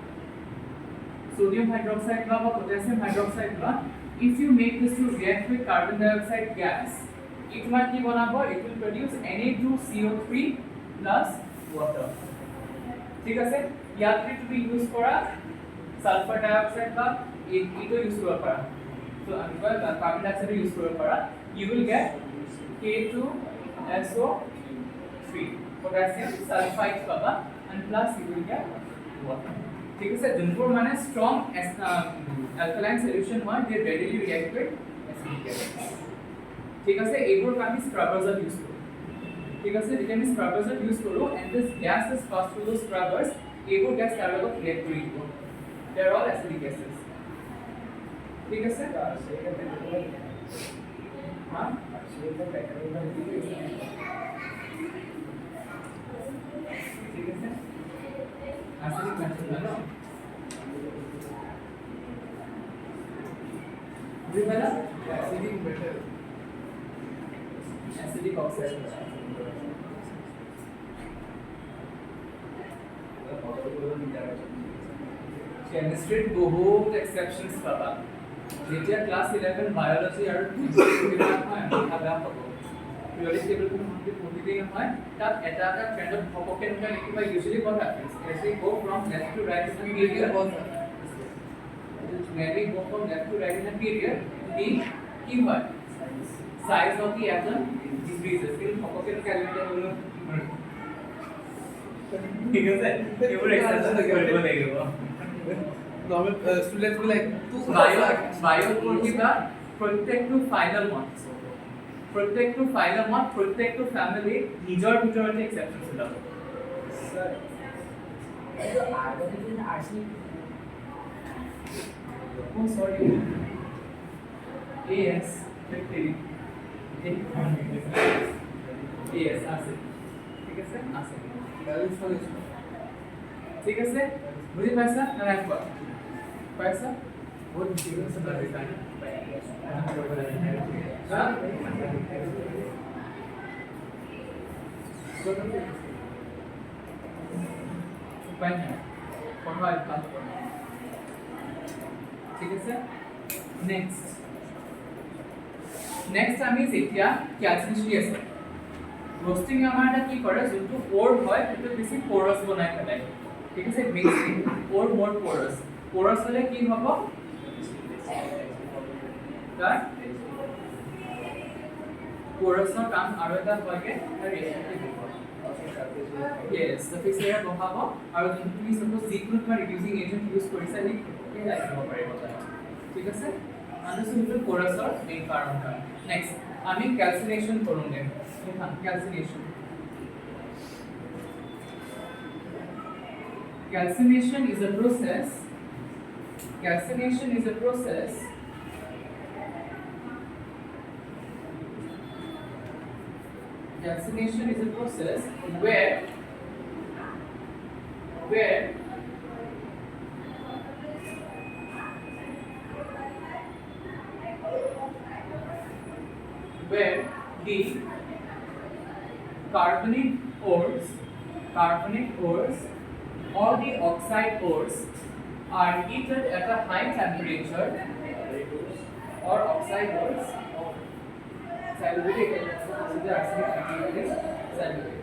বা potassium hydroxide বা if you make this to react with carbon dioxide gas it might কি বনাব it will produce Na2CO3 plus water ঠিক আছে ইয়াত তুমি ইউজ কৰা সালফার ডাইঅক্সাইড বা এইটো ইউজ কৰিব পাৰা so আমি কার্বন ডাইঅক্সাইড ইউজ কৰিব পাৰা you will get K2SO3 potassium sulfide পাবা and plus you will get water ঠিক আছে যোনবোৰ মানে strong alkaline solution হয় they readily react with acidic acid ঠিক আছে এইবোৰ আমি স্ক্ৰাবাৰ্ছ ইউজ কৰো ঠিক আছে যেতিয়া আমি স্ক্ৰাবাৰ্ছ ইউজ কৰো and this gas is passed through those scrubbers এইবোৰ gas তাৰ লগত react কৰি দিব they are all acidic acids ঠিক আছে হ্যাঁ ঠিক আছে acidic metal না বুঝলা acidic metal acidic oxide chemistry বহুত exceptions পাবা যেতিয়া ক্লাস 11 biology আৰু কিবা হয় ভাবা হ'ব periodic table টো মতে পঢ়িলে নহয় তাত এটা ট্ৰেন্ডত হপকে নকৰা কিবা usually what happens as we go from left to right in the period when we go from left to right in the period the কি হয় size of the atom decreases কিন্তু হপকে ক্যালকুলেট হলো ঠিক আছে এবারে এক্সারসাইজ কৰিব লাগিব normal students will like bio পঢ়িবা প্ৰত্যেকটো ফাইনাল মত প্ৰত্যেকটো ফ্যামিলি নিজৰ ভিতৰতে এক্সেপশনছ ওলাব স্যার এইটো আৰ্গনিন arsenic oh sorry yes bacteria yes আছে ঠিক আছে আছে balance solution ঠিক আছে বুজি পাইছা না ৰাখবা পাইছা বহুত ডিফাৰেন্স আছে তাৰ কাৰণে হ্যাঁ উপায় নাই পঢ়াই কাজ কৰা ঠিক আছে নেক্সট আমি যেতিয়া ক্যালসিয়াম আছে রোস্টিং আমাৰ এটা কি কৰে যোনটো ওৰ হয় সেইটো বেছি পোরাস বনাই পেলাই ঠিক আছে মিক্সিং ওৰ মোৰ পোরাস হলে কি হ'ব তাৰ পোরাসৰ কাম আৰু এটা হয়গে ৰিয়েক্টিভ হ'ব yes the fixed layer বহাব আৰু যোনটো তুমি suppose যিকোনো তোমাৰ ৰিডিউসিং এজেন্ট ইউজ কৰিছা সেই ৰাখিব পাৰিব ঠিক আছে আনন্দসুন্দর পোরাসৰ মেইন কাৰণ হয় নেক্সট আমি calcination কৰোঁগে calcination is a process where the carbonate ores or the oxide ores are heated at a high temperature or oxide ores salutated with the arsenic material is salutated.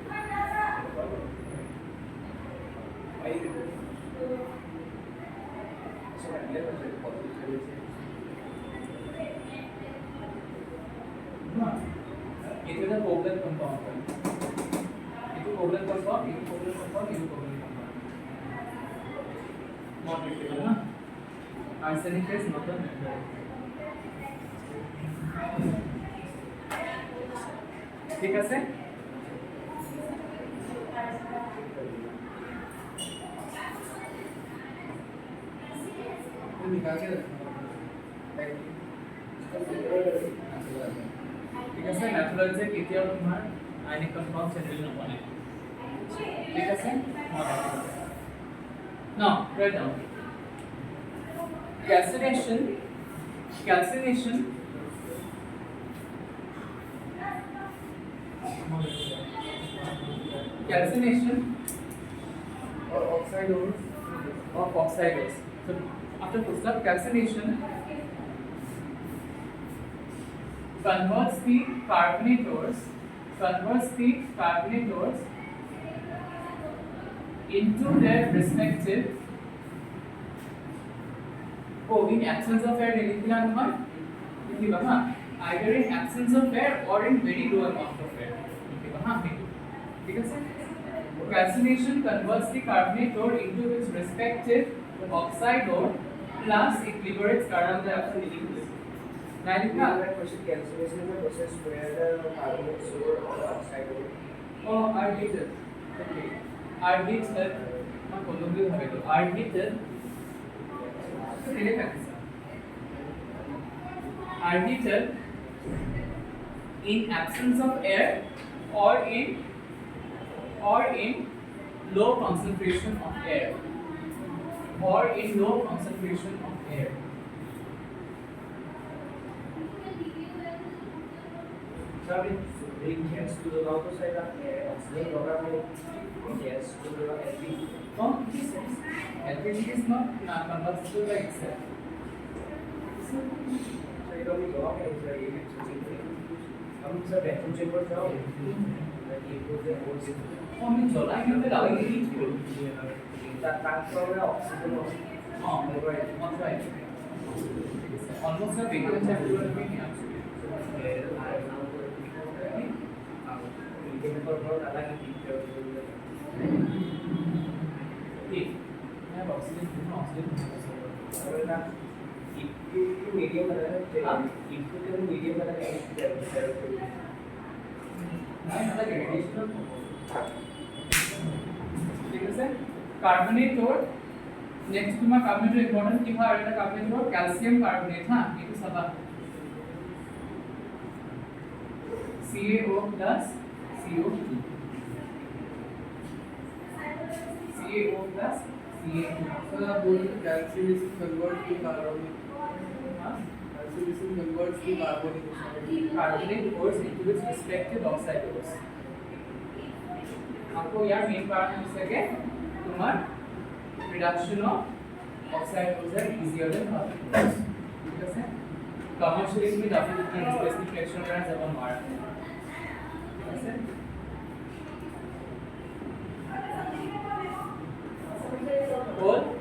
It is a covalent compound. It is covalent compound. Not repeatable, na? Arsenic is not a metal. ঠিক আছে? निकाल के रखना ঠিক আছে methodology কেতিয়াও তোমাৰ ionic compound change নবনে ঠিক আছে now write down calcination और oxide ores of oxides. So after full stop, calcination converts the carbonate ores into their respective in absence of air either in absence of air or in very low amount of air. Calcination converts the carbonate ore into its respective oxide ore plus it liberates carbon dioxide. Nalika? Calcination is a process where the carbonate ore or oxide ore. Oh, are heated. Okay. Are heated. I'm going to have it. Are heated. Are heated in absence of air or in low concentration of air. Sabe, bring gas to the outer side of air, oxygen program gas to the LPG. Oh, this is LPG is not combustible by itself. So it only go up and हम सब vacuum chamber जाओ ये को से और से আমি জ্বলাই কিন্তু লাগি তার ট্রান্সফারে oxygen almost a vehicle chapter meaning actually I have oxygen medium ঠিক আছে কার্বনেট ওর নেক্সট তোমার কার্বনেট ইম্পর্টেন্ট কি হয় এটা কার্বনেট ওর ক্যালসিয়াম কার্বনেট হ্যাঁ একটু সাবা CaO plus CO2 CaO plus CA2 sir आप बोल रहे calcium convert to carbonic calcium converts to carbonic carbonic ores into its respective oxide ores आपको यार मेन कारण मिल सके तुम्हार reduction of oxide ores are easier than carbonic ores ठीक है commercially में काफी different specification रहा जब हम मार ठीक है और